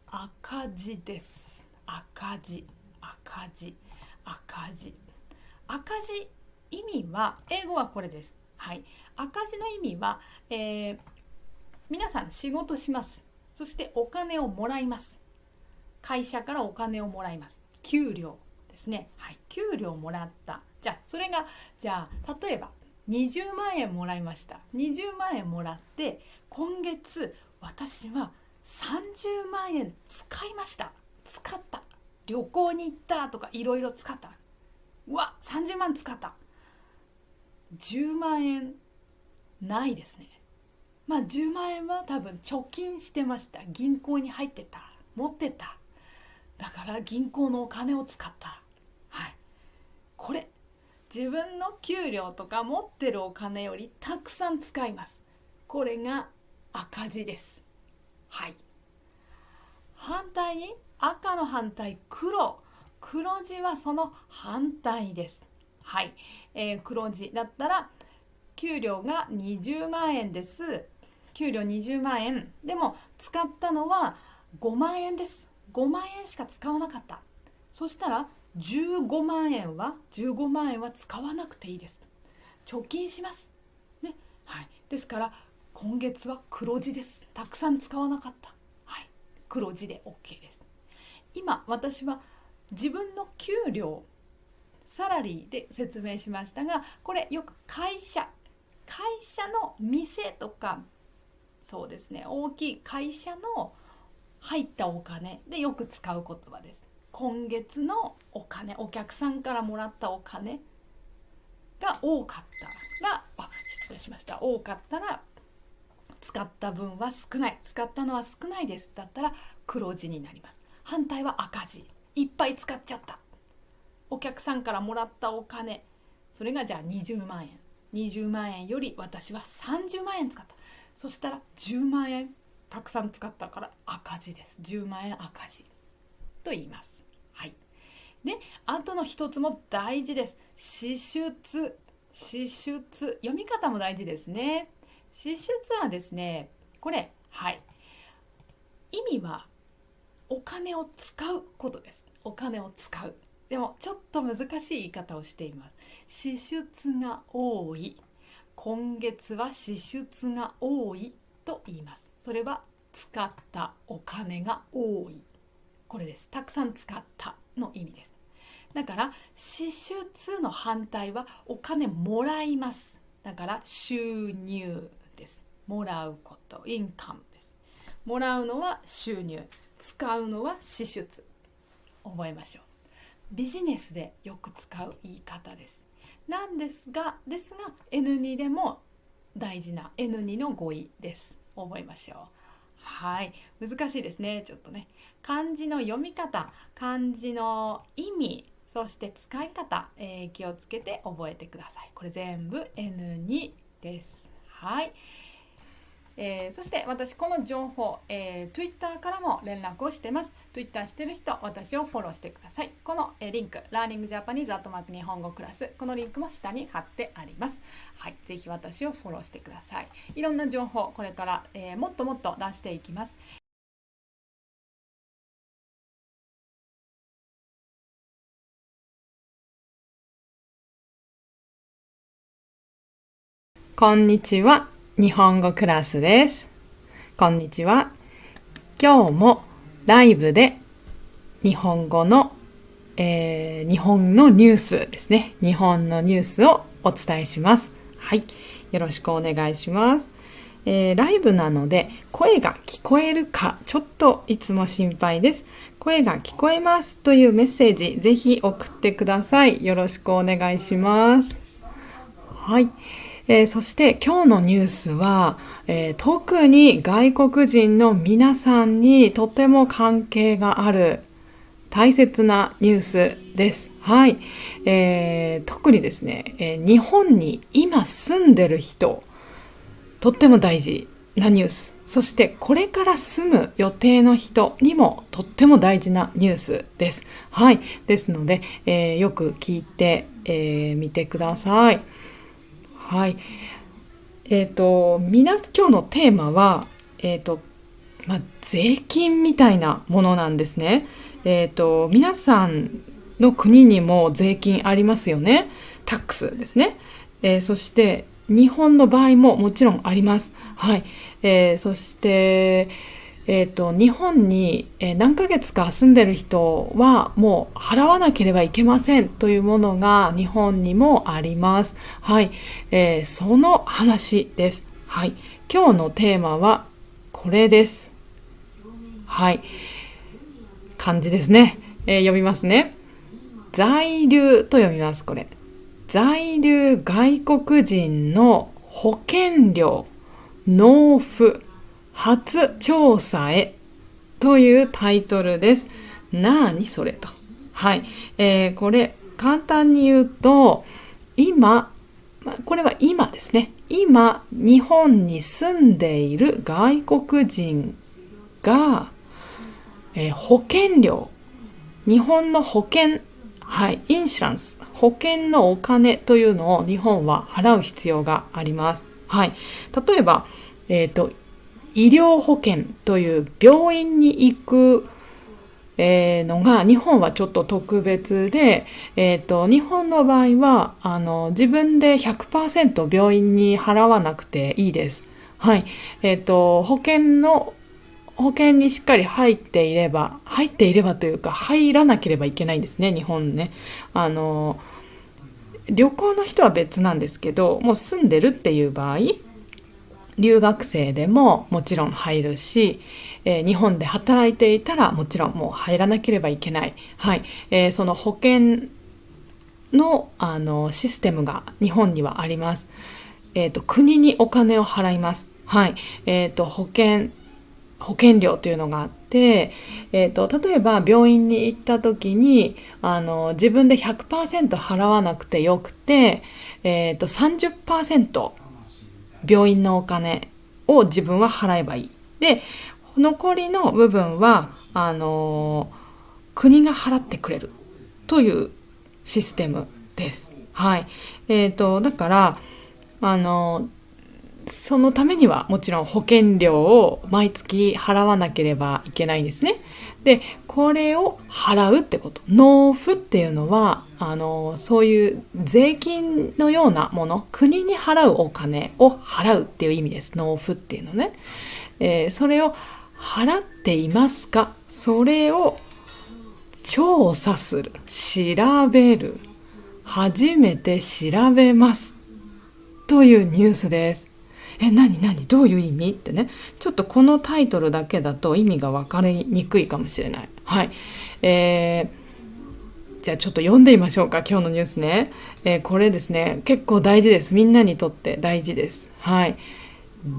赤字です。赤字、赤字、赤字。赤字意味は、英語はこれです。はい。赤字の意味は、皆さん仕事します。そしてお金をもらいます。会社からお金をもらいます。給料ですね。はい。給料をもらった。じゃあ、それが、じゃあ、例えば、20万円もらいました。20万円もらって、今月、私は30万円使いました。使った。旅行に行ったとか、いろいろ使った。うわ、30万使った。10万円ないですね。まあ10万円は多分貯金してました。銀行に入ってた。持ってた。だから銀行のお金を使った。はい。これ、自分の給料とか持ってるお金よりたくさん使います。これが赤字です。はい。反対に赤の反対、黒。黒字はその反対です。はい。黒字だったら給料が20万円です。給料20万円。でも使ったのは5万円です。5万円しか使わなかった。そしたら15万円は使わなくていいです。貯金します。ね。はい。ですから今月は黒字です。たくさん使わなかった。はい。黒字で OK です。今私は自分の給料サラリーで説明しましたが、これよく会社の店とか、そうですね、大きい会社の入ったお金でよく使う言葉です。今月のお金、お客さんからもらったお金が多かったら、失礼しました。多かったら使った分は少ない、使ったのは少ないですだったら黒字になります。反対は赤字、いっぱい使っちゃった、お客さんからもらったお金、それがじゃあ20万円、20万円より私は30万円使った、そしたら10万円たくさん使ったから赤字です。10万円赤字と言います。はい。で、あとの一つも大事です。支出。支出、読み方も大事ですね。支出はですね、これ、はい、意味はお金を使うことです。お金を使う。でもちょっと難しい言い方をしています。支出が多い、今月は支出が多いと言います。それは使ったお金が多い、これです。たくさん使ったの意味です。だから支出の反対はお金もらいます。だから収入です。もらうこと、インカムです。もらうのは収入、使うのは支出。覚えましょう。ビジネスでよく使う言い方です。なんですが N2 でも大事な N2 の語彙です。覚えましょう。はい、難しいですね。ちょっとね、漢字の読み方、漢字の意味、そして使い方、気をつけて覚えてください。これ全部 N2 です。はい。そして私この情報、Twitter からも連絡をしてます。Twitter してる人、私をフォローしてください。この、リンク、Learning Japanese@ 日本語クラス、このリンクも下に貼ってあります。はい、ぜひ私をフォローしてください。いろんな情報、これから、もっともっと出していきます。こんにちは、日本語クラスです。こんにちは。今日もライブで日本語の、日本のニュースですね。日本のニュースをお伝えします。はい。よろしくお願いします。ライブなので声が聞こえるかちょっといつも心配です。声が聞こえますというメッセージぜひ送ってください。よろしくお願いします。はい。そして今日のニュースは、特に外国人の皆さんにとても関係がある大切なニュースです。はい。特にですね、日本に今住んでる人、とっても大事なニュース。そしてこれから住む予定の人にもとっても大事なニュースです。はい。ですので、よく聞いてみてください。はい。今日のテーマは、税金みたいなものなんですね。皆さんの国にも税金ありますよね。タックスですね。そして日本の場合ももちろんあります。はい。そして、日本に何ヶ月か住んでる人はもう払わなければいけませんというものが日本にもあります。はい。その話です。はい。今日のテーマはこれです。はい。漢字ですね。読みますね。在留と読みます、これ。在留外国人の保険料納付初調査へというタイトルです。なーにそれと。はい。これ簡単に言うと、今、これは今ですね。今、日本に住んでいる外国人が、保険料、日本の保険、はい、インシュランス、保険のお金というのを日本は払う必要があります。はい。例えば、医療保険という病院に行くのが日本はちょっと特別で、日本の場合は自分で 100% 病院に払わなくていいです。はい。保険にしっかり入っていればというか入らなければいけないんですね、日本ね。旅行の人は別なんですけど、もう住んでるっていう場合、留学生でももちろん入るし、日本で働いていたらもちろんもう入らなければいけない。はい。その保険の、システムが日本にはあります。国にお金を払います。はい。保険料というのがあって、例えば病院に行った時に自分で 100% 払わなくてよくて、30% 病院のお金を自分は払えばいい。で残りの部分は国が払ってくれるというシステムです。はい。だからあのそのためにはもちろん保険料を毎月払わなければいけないんですね。でこれを払うってこと、納付っていうのはそういう税金のようなもの、国に払うお金を払うっていう意味です。納付っていうのね、それを払っていますか、それを調査する、調べる、初めて調べますというニュースです。何どういう意味ってね、ちょっとこのタイトルだけだと意味が分かりにくいかもしれない。はい。じゃあちょっと読んでみましょうか、今日のニュースね。これですね、結構大事です。みんなにとって大事です。はい。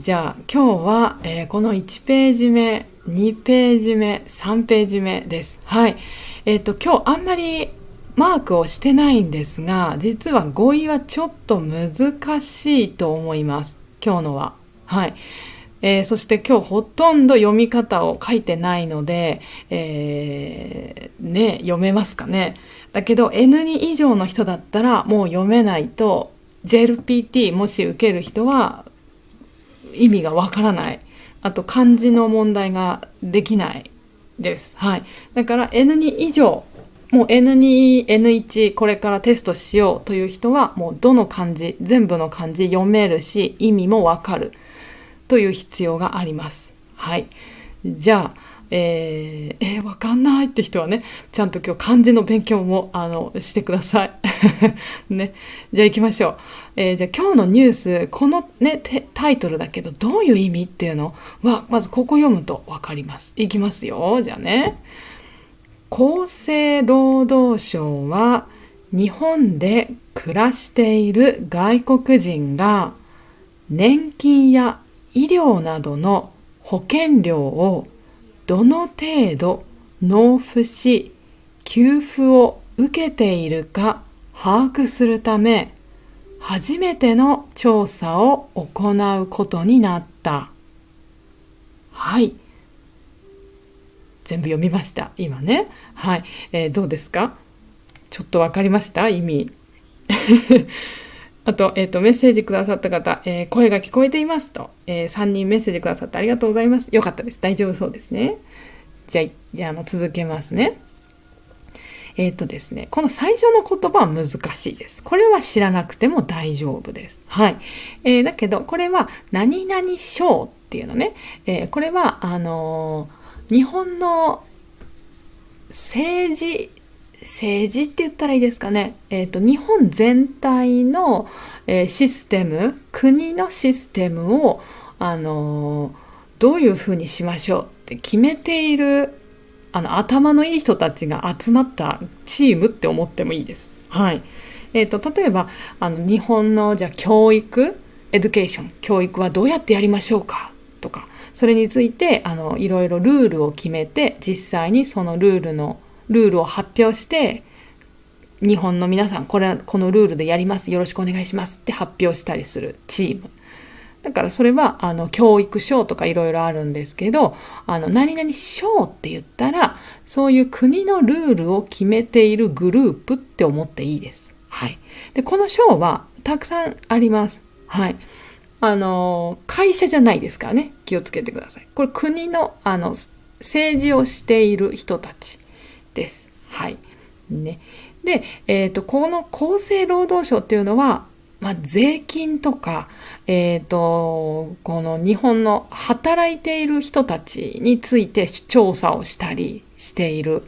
じゃあ今日は、この1ページ目、2ページ目、3ページ目です。はい。今日あんまりマークをしてないんですが、実は語彙はちょっと難しいと思います。今日のは。はい。そして今日ほとんど読み方を書いてないので、読めますかね。だけど N2 以上の人だったらもう読めないと、 JLPT もし受ける人は意味がわからない、あと漢字の問題ができないです。はい。だから N2 以上、もう N2、N1 これからテストしようという人はもうどの漢字、全部の漢字読めるし意味もわかるという必要があります。はい。じゃあわかんないって人はね、ちゃんと今日漢字の勉強もしてくださいね。じゃあ行きましょう。じゃあ今日のニュース、このねタイトルだけどどういう意味っていうのはまずここ読むと分かります。いきますよ。じゃあね、厚生労働省は日本で暮らしている外国人が年金や医療などの保険料をどの程度納付し給付を受けているか把握するため初めての調査を行うことになった。はい、全部読みました今ね。はい、どうですか？ちょっと分かりました意味あと、メッセージくださった方、声が聞こえていますと、3人メッセージくださってありがとうございます。よかったです。大丈夫そうですね。じゃあ、続けますね。ですね、この最初の言葉は難しいです。これは知らなくても大丈夫です。はい。だけどこれは何々省っていうのね、これは日本の政治って言ったらいいですかね、日本全体の、システム、国のシステムを、どういうふうにしましょうって決めている頭のいい人たちが集まったチームって思ってもいいです。はい。例えば日本のじゃあ教育、エデュケーション、教育はどうやってやりましょうかとか、それについていろいろルールを決めて、実際にそのルールを発表して、日本の皆さんこのルールでやります、よろしくお願いしますって発表したりするチームだから、それは教育省とかいろいろあるんですけど、何々省って言ったらそういう国のルールを決めているグループって思っていいです。はい。でこの省はたくさんあります。はい。会社じゃないですからね、気をつけてください。これ国の政治をしている人たちです。はい。ね。で、この厚生労働省っていうのは、税金とか、この日本の働いている人たちについて調査をしたりしている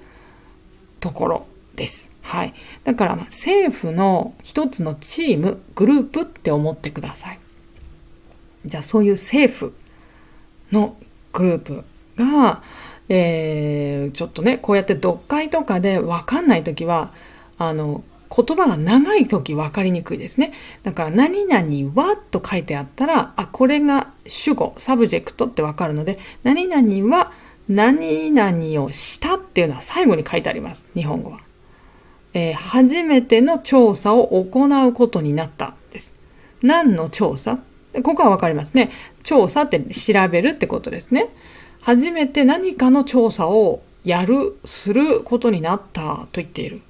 ところです。はい。だから政府の一つのチーム、グループって思ってください。じゃあそういう政府のグループが、ちょっとねこうやって読解とかで分かんない時は言葉が長い時分かりにくいですね。だから何々はと書いてあったら、これが主語サブジェクトって分かるので、何々は何々をしたっていうのは最後に書いてあります。日本語は、初めての調査を行うことになったです。何の調査？ここは分かりますね。調査って調べるってことですね。初めて何かの調査をすることになったと言っている。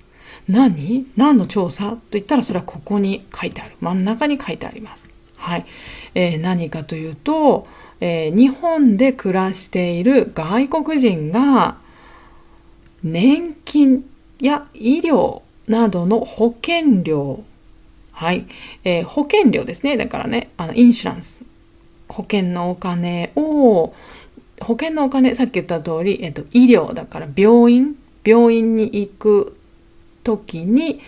何の調査と言ったら、それはここに書いてある。真ん中に書いてあります。はい。何かというと、日本で暮らしている外国人が年金や医療などの保険料、はい、保険料ですね。だからね、インシュランス、保険のお金、さっき言った通り、医療だから病院に行く時に、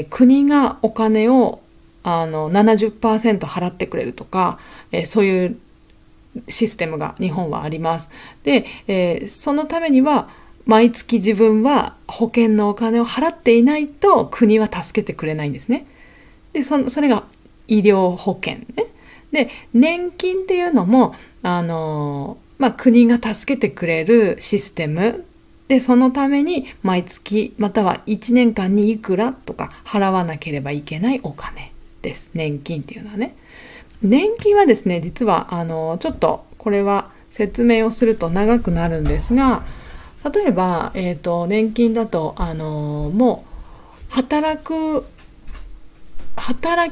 国がお金を70% 払ってくれるとか、そういうシステムが日本はあります。で、そのためには毎月自分は保険のお金を払っていないと国は助けてくれないんですね。で、それが医療保険ね。で、年金っていうのも国が助けてくれるシステムで、そのために毎月または1年間にいくらとか払わなければいけないお金です。年金っていうのはね。年金はですね、実はちょっとこれは説明をすると長くなるんですが、例えば、年金だともう働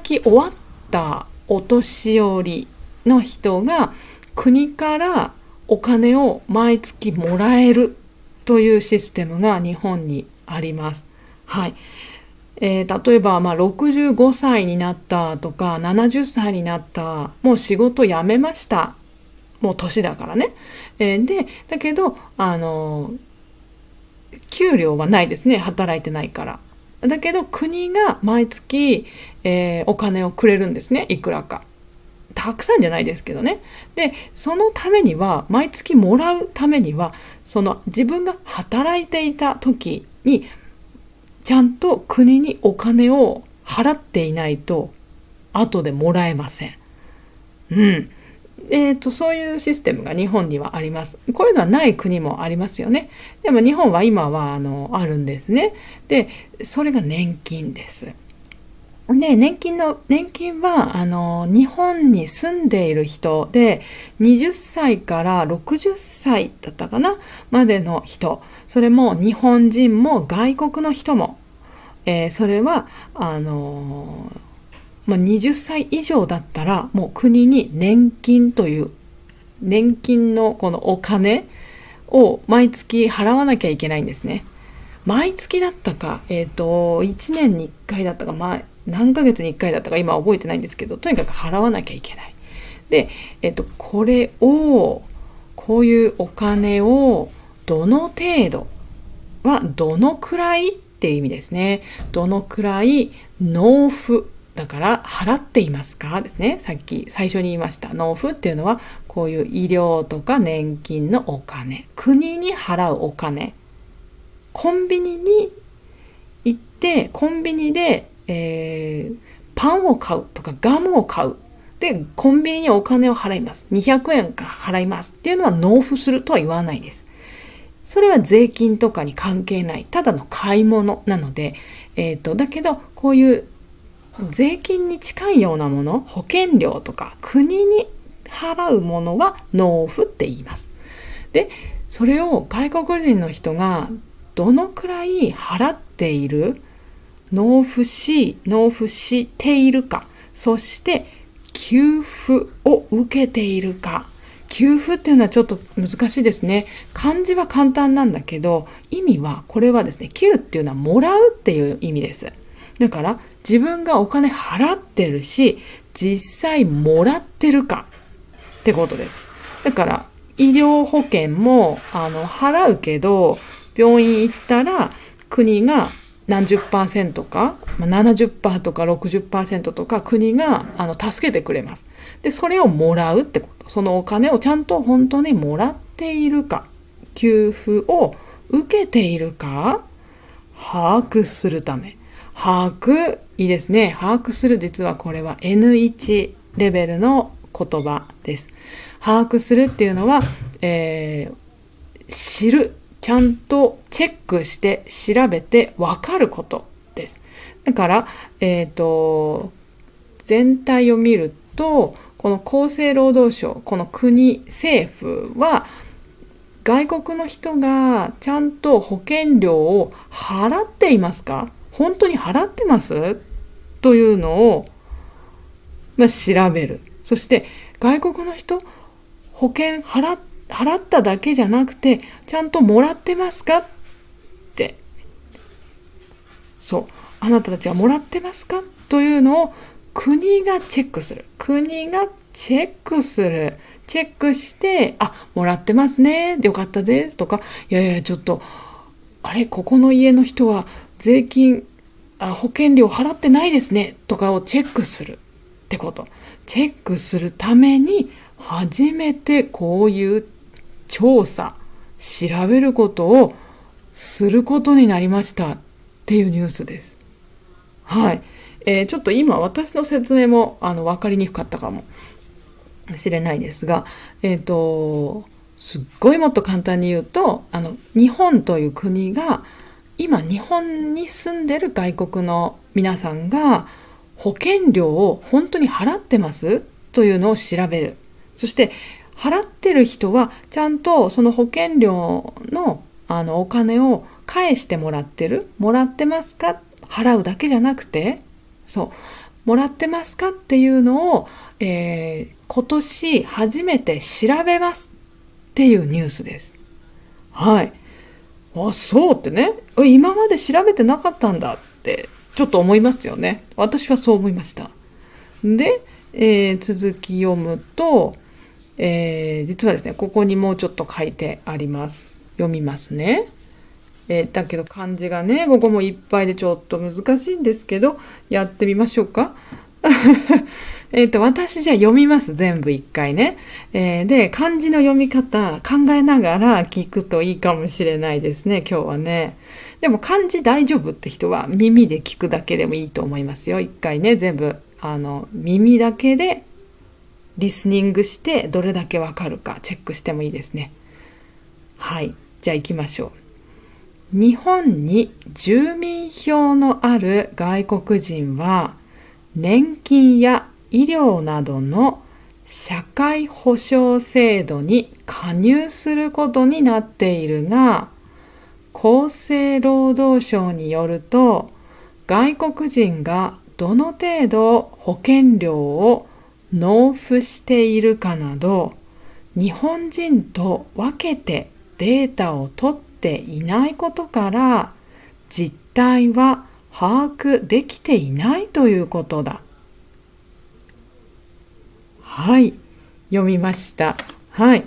き終わったお年寄りの人が国からお金を毎月もらえるというシステムが日本にあります。はい。例えば、65歳になったとか70歳になった、もう仕事辞めました、もう年だからね。だけど給料はないですね、働いてないから。だけど国が毎月、お金をくれるんですね、いくらか。たくさんじゃないですけどね。で、そのためには、毎月もらうためには、その自分が働いていた時にちゃんと国にお金を払っていないと後でもらえません。そういうシステムが日本にはあります。こういうのはない国もありますよね。でも日本は今はあるんですね。で、それが年金です。で、年金は日本に住んでいる人で20歳から60歳だったかなまでの人、それも日本人も外国の人も、それは20歳以上だったらもう国に年金という年金のこのお金を毎月払わなきゃいけないんですね。毎月だったか、1年に1回だったか、何ヶ月に1回だったか今覚えてないんですけど、とにかく払わなきゃいけない。で、こういうお金をどの程度はどのくらいっていう意味ですね。どのくらい納付だから払っていますかですね。さっき最初に言いました納付っていうのは、こういう医療とか年金のお金、国に払うお金、コンビニに行ってコンビニで、パンを買うとかガムを買うでコンビニにお金を払います、200円か払いますっていうのは納付するとは言わないです。それは税金とかに関係ない、ただの買い物なので、だけどこういう税金に近いようなもの、保険料とか国に払うものは納付って言います。で、それを外国人の人がどのくらい払っている、納付しているか、そして給付を受けているか。給付っていうのはちょっと難しいですね。漢字は簡単なんだけど、意味はこれはですね、給っていうのはもらうっていう意味です。だから自分がお金払ってるし、実際もらってるかってことです。だから医療保険も払うけど、病院行ったら国が何十%か、70% とか 60% とか国が助けてくれます。で、それをもらうってこと。そのお金をちゃんと本当にもらっているか、給付を受けているか把握するため。把握、いいですね。把握する、実はこれは N1 レベルの言葉です。把握するっていうのは、知る、ちゃんとチェックして調べて分かることです。だから、全体を見ると、この厚生労働省、この国、政府は外国の人がちゃんと保険料を払っていますか、本当に払ってますというのを、調べる。そして外国の人、保険払っただけじゃなくてちゃんともらってますかって、そう、あなたたちはもらってますかというのを国がチェックする。国がチェックする。チェックして、あ、もらってますね、よかったですとか、いやいや、ちょっとあれ、ここの家の人は税金、保険料払ってないですねとかをチェックするってこと。チェックするために初めてこういう調査、調べることをすることになりましたっていうニュースです。はい。ちょっと今私の説明も分かりにくかったかもしれないですが、すっごいもっと簡単に言うと、日本という国が今日本に住んでる外国の皆さんが保険料を本当に払ってますというのを調べる。そして払ってる人はちゃんとその保険料のお金を返してもらってますか、払うだけじゃなくて、そうもらってますかっていうのを、今年初めて調べますっていうニュースです。はい。あ、そうってね、今まで調べてなかったんだってちょっと思いますよね。私はそう思いました。で、続き読むと、実はですね、ここにもうちょっと書いてあります。読みますね。だけど漢字がね、ここもいっぱいでちょっと難しいんですけど、やってみましょうか。私じゃあ読みます、全部一回ね。で、漢字の読み方考えながら聞くといいかもしれないですね、今日はね。でも漢字大丈夫って人は耳で聞くだけでもいいと思いますよ。一回ね、全部耳だけでリスニングしてどれだけわかるかチェックしてもいいですね。はい、じゃあ行きましょう。日本に住民票のある外国人は年金や医療などの社会保障制度に加入することになっているが、厚生労働省によると、外国人がどの程度保険料を納付しているかなど、日本人と分けてデータを取っていないことから、実態は把握できていないということだ。はい、読みました。はい。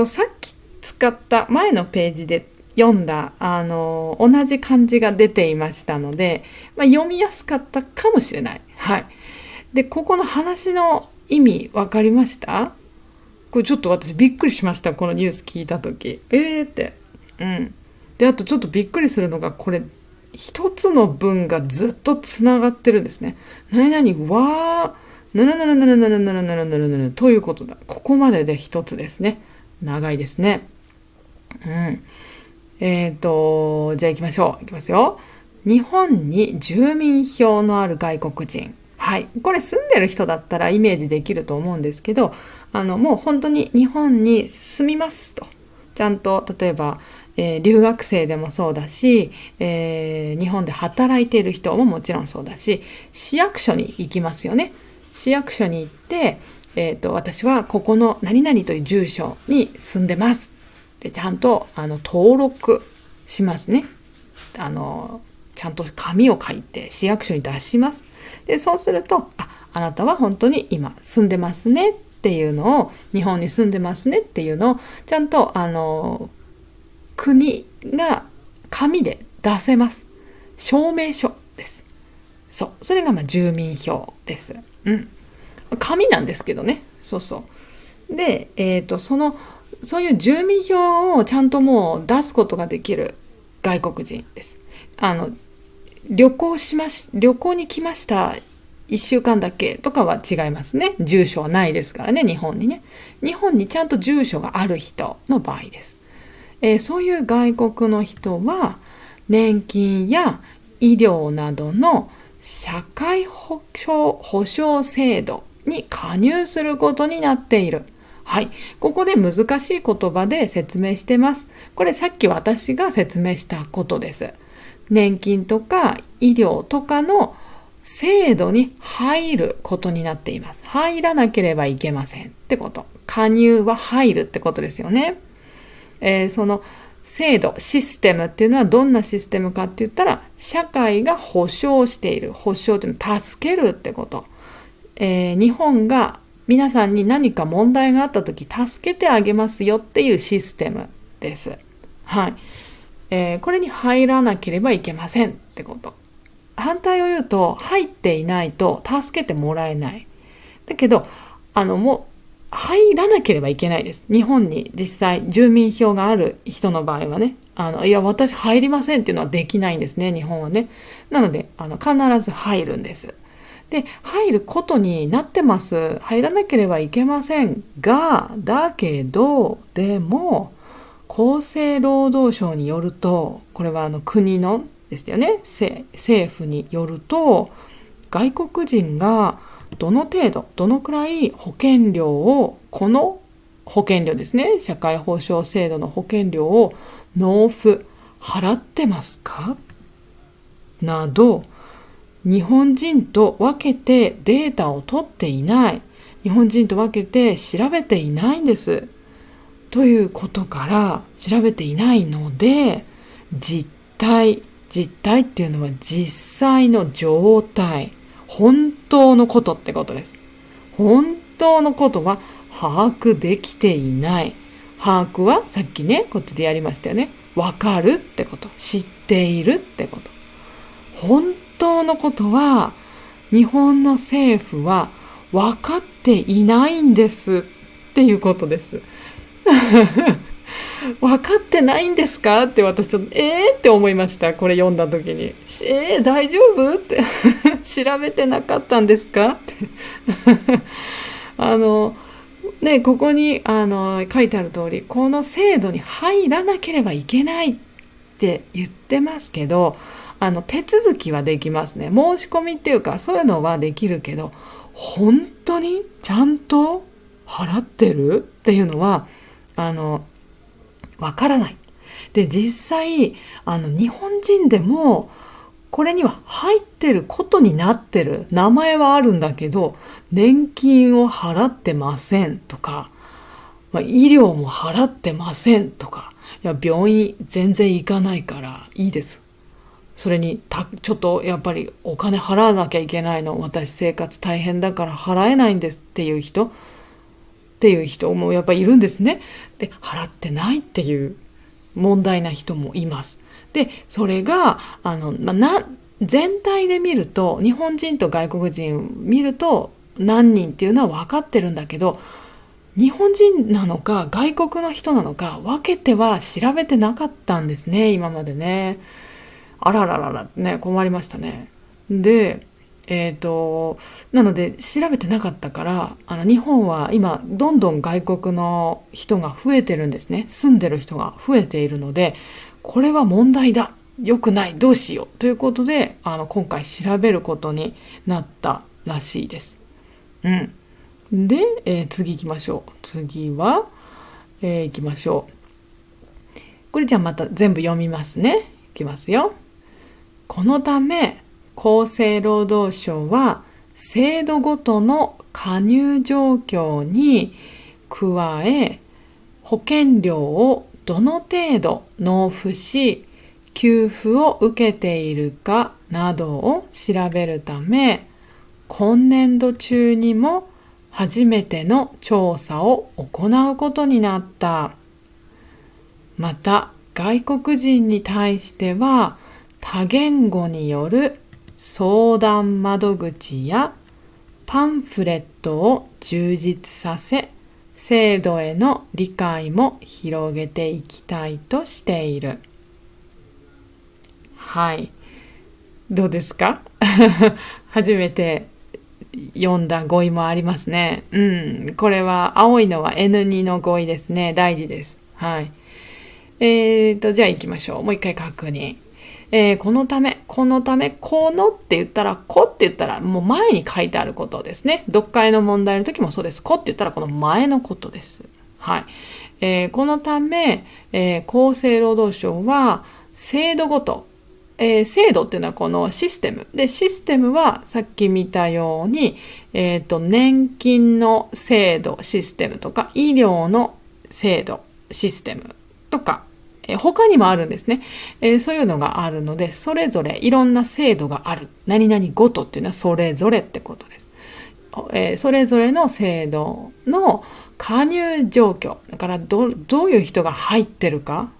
さっき使った前のページで読んだ同じ漢字が出ていましたので、読みやすかったかもしれない。はい。で、ここの話の意味分かりました？これちょっと私びっくりしました、このニュース聞いた時。って。で、あとちょっとびっくりするのが、これ一つの文がずっとつながってるんですね。何々わーということだ。ここまでで一つですね。長いですね。じゃあ行きましょう。いきますよ。日本に住民票のある外国人。はい。これ住んでる人だったらイメージできると思うんですけど、もう本当に日本に住みますと。ちゃんと例えば、留学生でもそうだし、日本で働いている人ももちろんそうだし、市役所に行きますよね。市役所に行って、私はここの何々という住所に住んでますで、ちゃんと登録しますね。ちゃんと紙を書いて市役所に出します。で、そうすると、あなたは本当に今住んでますねっていうのを、日本に住んでますねっていうのをちゃんと国が紙で出せます。証明書です。それが住民票です。紙なんですけどね。で、そういう住民票をちゃんともう出すことができる外国人です。旅行に来ました1週間だけとかは違いますね。住所はないですからね、日本にね。日本にちゃんと住所がある人の場合です。そういう外国の人は年金や医療などの社会保障制度に加入することになっている。はい、ここで難しい言葉で説明してます。これさっき私が説明したことです。年金とか医療とかの制度に入ることになっています。入らなければいけませんってこと。加入は入るってことですよね。その制度、システムっていうのはどんなシステムかって言ったら、社会が保障している。保障というのは助けるってこと。日本が皆さんに何か問題があった時助けてあげますよっていうシステムです。はい。これに入らなければいけませんってこと。反対を言うと、入っていないと助けてもらえない。だけどもう入らなければいけないです。日本に実際住民票がある人の場合はね、いや私入りませんっていうのはできないんですね、日本はね。なので必ず入るんです。で入ることになってます。入らなければいけませんが、だけどでも厚生労働省によると、これは国のですよね、政府によると、外国人がどの程度どのくらい保険料を、この保険料ですね、社会保障制度の保険料を納付払ってますかなど、日本人と分けてデータを取っていない、日本人と分けて調べていないんですということから、調べていないので、実態っていうのは実際の状態、本当のことってことです。本当のことは把握できていない。把握はさっきね、こっちでやりましたよね。分かるってこと。知っているってこと。本当のことは日本の政府は分かっていないんですっていうことです。分かってないんですかって私ちょっとって思いました。これ読んだ時に大丈夫って調べてなかったんですかってここに書いてある通り、この制度に入らなければいけないって言ってますけど、手続きはできますね。申し込みっていうかそういうのはできるけど、本当にちゃんと払ってるっていうのはわからない。で実際日本人でもこれには入ってることになってる、名前はあるんだけど年金を払ってませんとか、医療も払ってませんとか、いや病院全然行かないからいいです、それにちょっとやっぱりお金払わなきゃいけないの、私生活大変だから払えないんですっていう人もやっぱりいるんですね。で払ってないっていう問題な人もいます。でそれが全体で見ると、日本人と外国人見ると何人っていうのは分かってるんだけど、日本人なのか外国の人なのか分けては調べてなかったんですね、今までね。あららららね、困りましたね。でなので調べてなかったから、日本は今どんどん外国の人が増えてるんですね。住んでる人が増えているので、これは問題だ、良くない、どうしようということで今回調べることになったらしいです。で、次行きましょう。次は、行きましょう。これじゃあまた全部読みますね。いきますよ。このため厚生労働省は制度ごとの加入状況に加え、保険料をどの程度納付し給付を受けているかなどを調べるため、今年度中にも初めての調査を行うことになった。また外国人に対しては多言語による相談窓口やパンフレットを充実させ、制度への理解も広げていきたいとしている。はい。どうですか？初めて読んだ語彙もありますね。これは青いのは N2 の語彙ですね。大事です。はい。じゃあ行きましょう。もう一回確認。このため、このため、このって言ったら、こって言ったら、もう前に書いてあることですね。読解の問題の時もそうです。こって言ったら、この前のことです。はい。このため、厚生労働省は制度ごと、制度っていうのはこのシステムで、システムはさっき見たように、年金の制度システムとか医療の制度システムとか、他にもあるんですね、そういうのがあるので、それぞれいろんな制度がある。何々ごとっていうのはそれぞれってことです。それぞれの制度の加入状況だから、どういう人が入ってるか、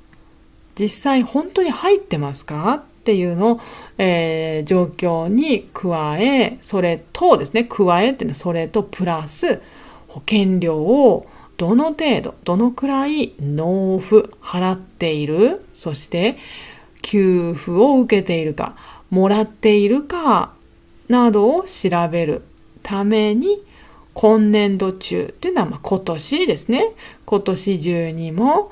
実際本当に入ってますかっていうのを、状況に加え、それとですね、加えっていうのはそれとプラス保険料をどの程度どのくらい納付払っている、そして給付を受けているかもらっているかなどを調べるために、今年度中っていうのは今年ですね、今年中にも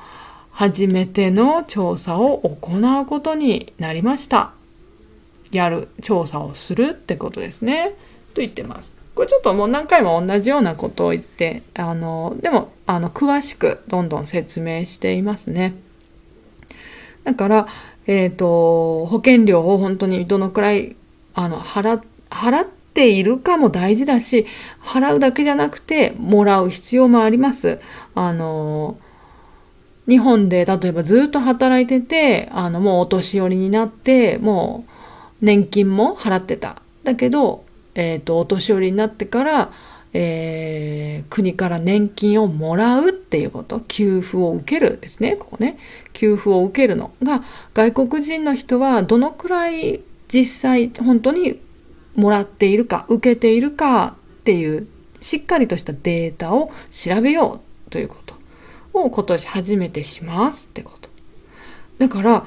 初めての調査を行うことになりました。調査をするってことですねと言ってます。これちょっともう何回も同じようなことを言って、でも詳しくどんどん説明していますね。だから、保険料を本当にどのくらい払っているかも大事だし、払うだけじゃなくてもらう必要もあります。日本で例えばずっと働いてて、もうお年寄りになってもう年金も払ってた。だけど、お年寄りになってから、国から年金をもらうっていうこと、給付を受けるですね。ここね、給付を受けるのが、外国人の人はどのくらい実際本当にもらっているか受けているかっていうしっかりとしたデータを調べようということを今年初めてしますってこと。だから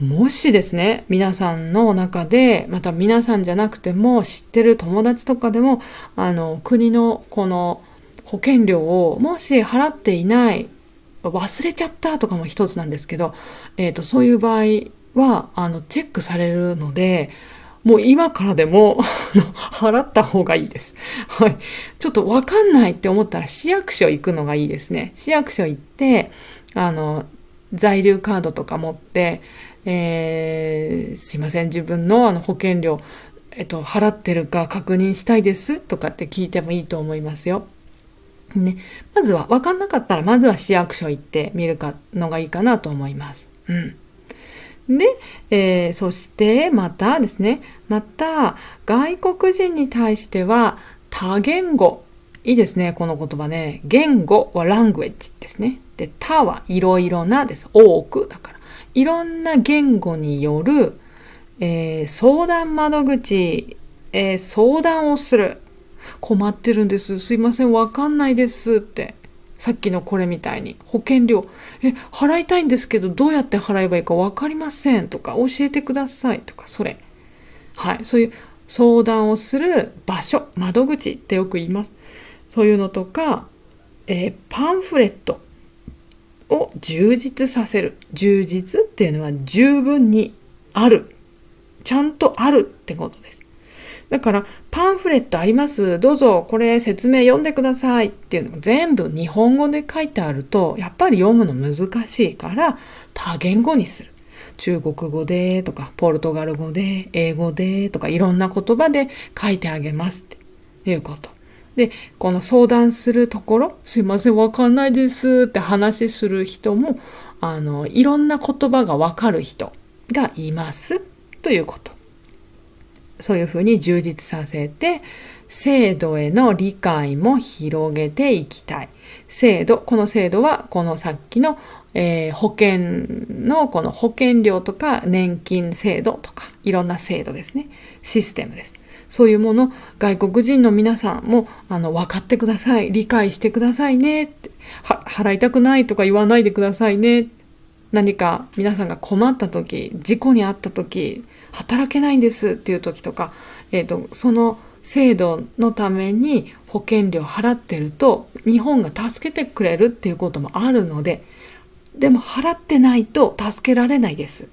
もしですね、皆さんの中で、また皆さんじゃなくても知ってる友達とかでも、国のこの保険料をもし払っていない、忘れちゃったとかも一つなんですけど、そういう場合はチェックされるので、もう今からでも払った方がいいです。はい。ちょっと分かんないって思ったら市役所行くのがいいですね。市役所行って在留カードとか持って、すいません、自分の保険料、払ってるか確認したいですとかって聞いてもいいと思いますよ。ね、まずは分かんなかったらまずは市役所行ってみるのがいいかなと思います。で、そしてまたですね、また外国人に対しては多言語、いいですね、この言葉ね。言語は language ですね。で、多はいろいろなです。多くだから。いろんな言語による、相談窓口、相談をする。困ってるんです。すいません、わかんないですって。さっきのこれみたいに保険料払いたいんですけどどうやって払えばいいか分かりませんとか教えてくださいとか、はい、そういう相談をする場所、窓口ってよく言います。そういうのとか、パンフレットを充実させる。充実っていうのは十分にある、ちゃんとあるってことです。だからパンフレットあります、どうぞこれ説明読んでくださいっていうのが全部日本語で書いてあるとやっぱり読むの難しいから多言語にする。中国語でとかポルトガル語で英語でとかいろんな言葉で書いてあげますっていうことで、この相談するところ、すいませんわかんないですって話する人もいろんな言葉がわかる人がいますということ。そういうふうに充実させて制度への理解も広げていきたい。この制度はこのさっきの、保険のこの保険料とか年金制度とかいろんな制度ですね、システムです。そういうもの外国人の皆さんも分かってください、理解してくださいねって、払いたくないとか言わないでくださいね。何か皆さんが困った時、事故に遭った時、働けないんですっていう時とか、その制度のために保険料払ってると日本が助けてくれるっていうこともあるので、でも払ってないと助けられないです。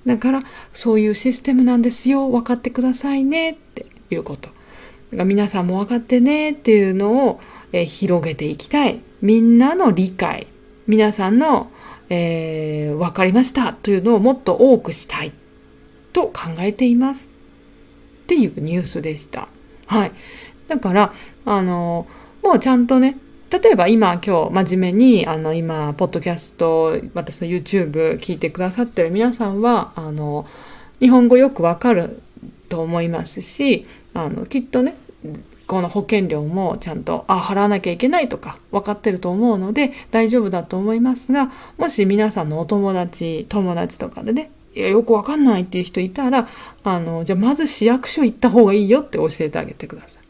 だからそういうシステムなんですよ、分かってくださいねっていうこと。だから皆さんも分かってねっていうのを、広げていきたい。みんなの理解、皆さんの、分かりましたというのをもっと多くしたいと考えていますっていうニュースでした。はい。だからもうちゃんとね、例えば今日真面目に今ポッドキャスト、私の YouTube 聞いてくださってる皆さんは日本語よくわかると思いますし、きっとねこの保険料もちゃんと払わなきゃいけないとか分かってると思うので大丈夫だと思いますが、もし皆さんのお友達とかでね、よく分かんないっていう人いたらじゃあまず市役所行った方がいいよって教えてあげてください。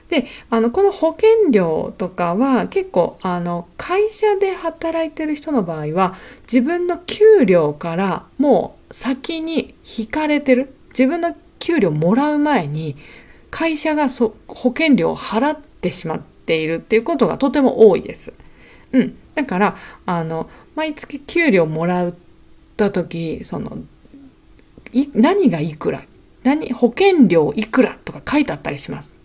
でこの保険料とかは結構会社で働いてる人の場合は自分の給料からもう先に引かれてる、自分の給料もらう前に会社が保険料を払ってしまっているっていうことがとても多いです。だから毎月給料もらった時何がいくら、保険料いくらとか書いてあったりします。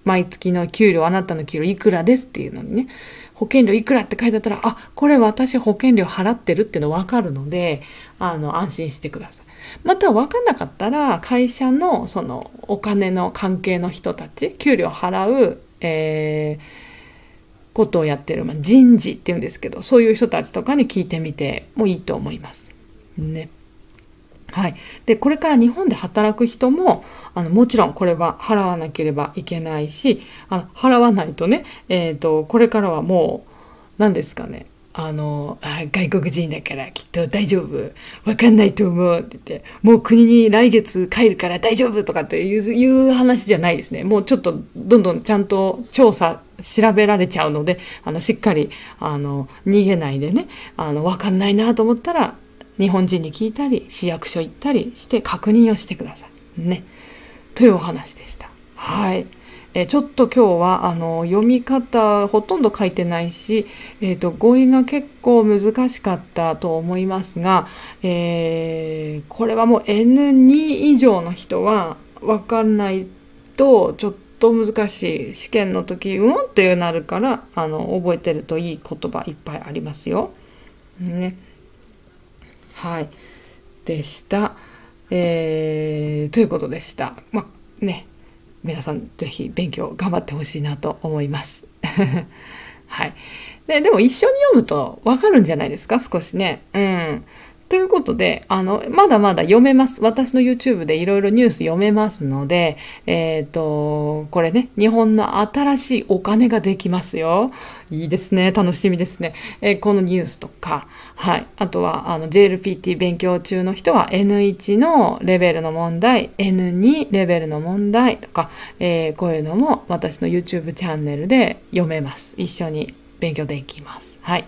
毎月の給料、あなたの給料いくらですっていうのにね、保険料いくらって書いてあったら、これ私保険料払ってるっていうの分かるので安心してください。また分かんなかったら会社のそのお金の関係の人たち、給料払う、ことをやってる、人事っていうんですけど、そういう人たちとかに聞いてみてもいいと思いますね。はい、でこれから日本で働く人ももちろんこれは払わなければいけないし、払わないとね、これからはもう何ですかね、外国人だからきっと大丈夫、分かんないと思うって言って、もう国に来月帰るから大丈夫とかっていう話じゃないですね。もうちょっとどんどんちゃんと調べられちゃうのでしっかり逃げないでね、分かんないなと思ったら日本人に聞いたり市役所行ったりして確認をしてくださいね、というお話でした。はい。ちょっと今日は読み方ほとんど書いてないし、語彙が結構難しかったと思いますが、これはもう N2 以上の人は分かんないとちょっと難しい。試験の時ってなるから覚えてるといい言葉いっぱいありますよね。はい、でした。ということでした。皆さんぜひ勉強頑張ってほしいなと思います。はい。でも一緒に読むと分かるんじゃないですか、少しね。ということでまだまだ読めます。私の YouTube でいろいろニュース読めますので、これね、日本の新しいお金ができますよ。いいですね、楽しみですね。このニュースとか、はい、あとはJLPT 勉強中の人は N1 のレベルの問題、N2 レベルの問題とか、こういうのも私の YouTube チャンネルで読めます。一緒に勉強できます。はい。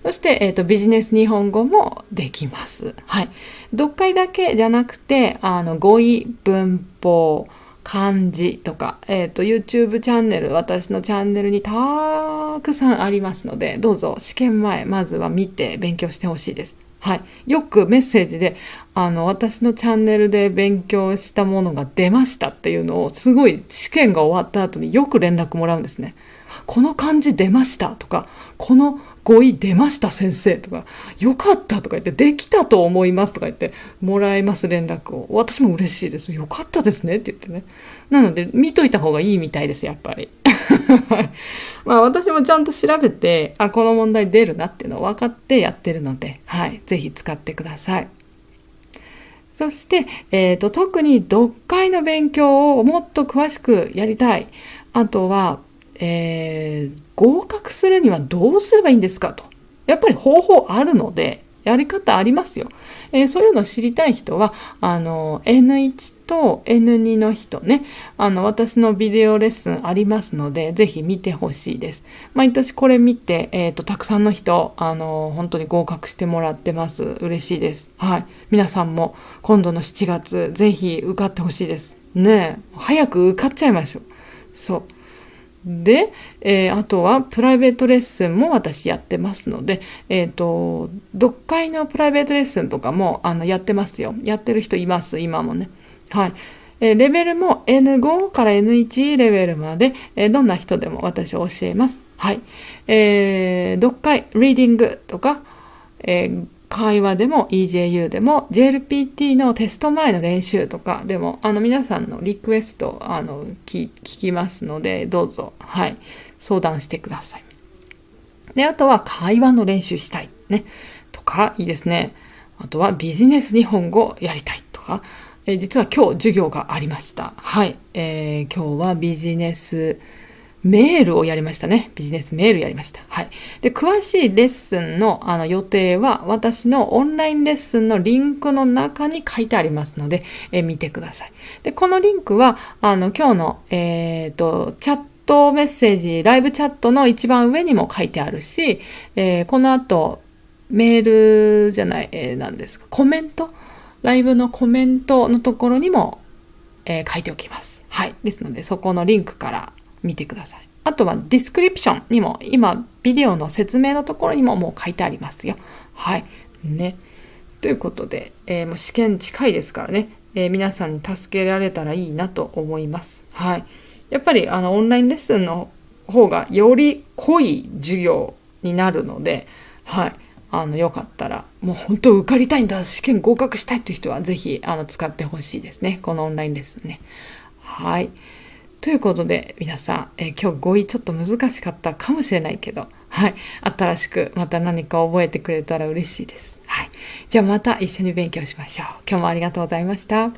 そして、ビジネス日本語もできます。はい。読解だけじゃなくて語彙、文法、漢字とか、YouTube チャンネル、私のチャンネルにたくさんありますので、どうぞ試験前まずは見て勉強してほしいです。はい。よくメッセージで私のチャンネルで勉強したものが出ましたっていうのをすごい試験が終わった後によく連絡もらうんですね。この漢字出ましたとか、この語彙出ました先生とか、よかったとか言って、できたと思いますとか言ってもらいます連絡を。私も嬉しいです。よかったですねって言ってね。なので見といた方がいいみたいです、やっぱり。私もちゃんと調べてこの問題出るなっていうのを分かってやってるので、はい、ぜひ使ってください。そして、特に読解の勉強をもっと詳しくやりたい。あとは合格するにはどうすればいいんですかと。やっぱり方法あるので、やり方ありますよ。そういうのを知りたい人はN1 と N2 の人ね、私のビデオレッスンありますので、ぜひ見てほしいです。毎年これ見て、たくさんの人本当に合格してもらってます。嬉しいです。はい、皆さんも今度の7月ぜひ受かってほしいですね。早く受かっちゃいましょう。そうで、あとはプライベートレッスンも私やってますので、読解のプライベートレッスンとかもやってますよ。やってる人います今もね。はい。レベルも N5 から N1 レベルまで、どんな人でも私教えます。はい。読解、リーディングとか、会話でも EJU でも JLPT のテスト前の練習とかでも皆さんのリクエスト聞きますので、どうぞ、はい、相談してください。で、あとは会話の練習したい、ね、とかいいですね。あとはビジネス日本語やりたいとか、実は今日授業がありました。はい、今日はビジネスメールをやりましたね。ビジネスメールやりました。はい。で、詳しいレッスンの予定は私のオンラインレッスンのリンクの中に書いてありますので、見てください。で、このリンクは今日の、チャットメッセージ、ライブチャットの一番上にも書いてあるし、この後メールじゃない、何ですか、コメント、ライブのコメントのところにも、書いておきます。はい。ですので、そこのリンクから見てください。あとはディスクリプションにも今ビデオの説明のところにももう書いてありますよ。はいね。ということで、もう試験近いですからね、皆さんに助けられたらいいなと思います。はい。やっぱりオンラインレッスンの方がより濃い授業になるので、はい。よかったらもう本当受かりたいんだ、試験合格したいという人はぜひ使ってほしいですね、このオンラインレッスンね。はい。ということで皆さん、今日語彙ちょっと難しかったかもしれないけど、はい、新しくまた何か覚えてくれたら嬉しいです。はい、じゃあまた一緒に勉強しましょう。今日もありがとうございました。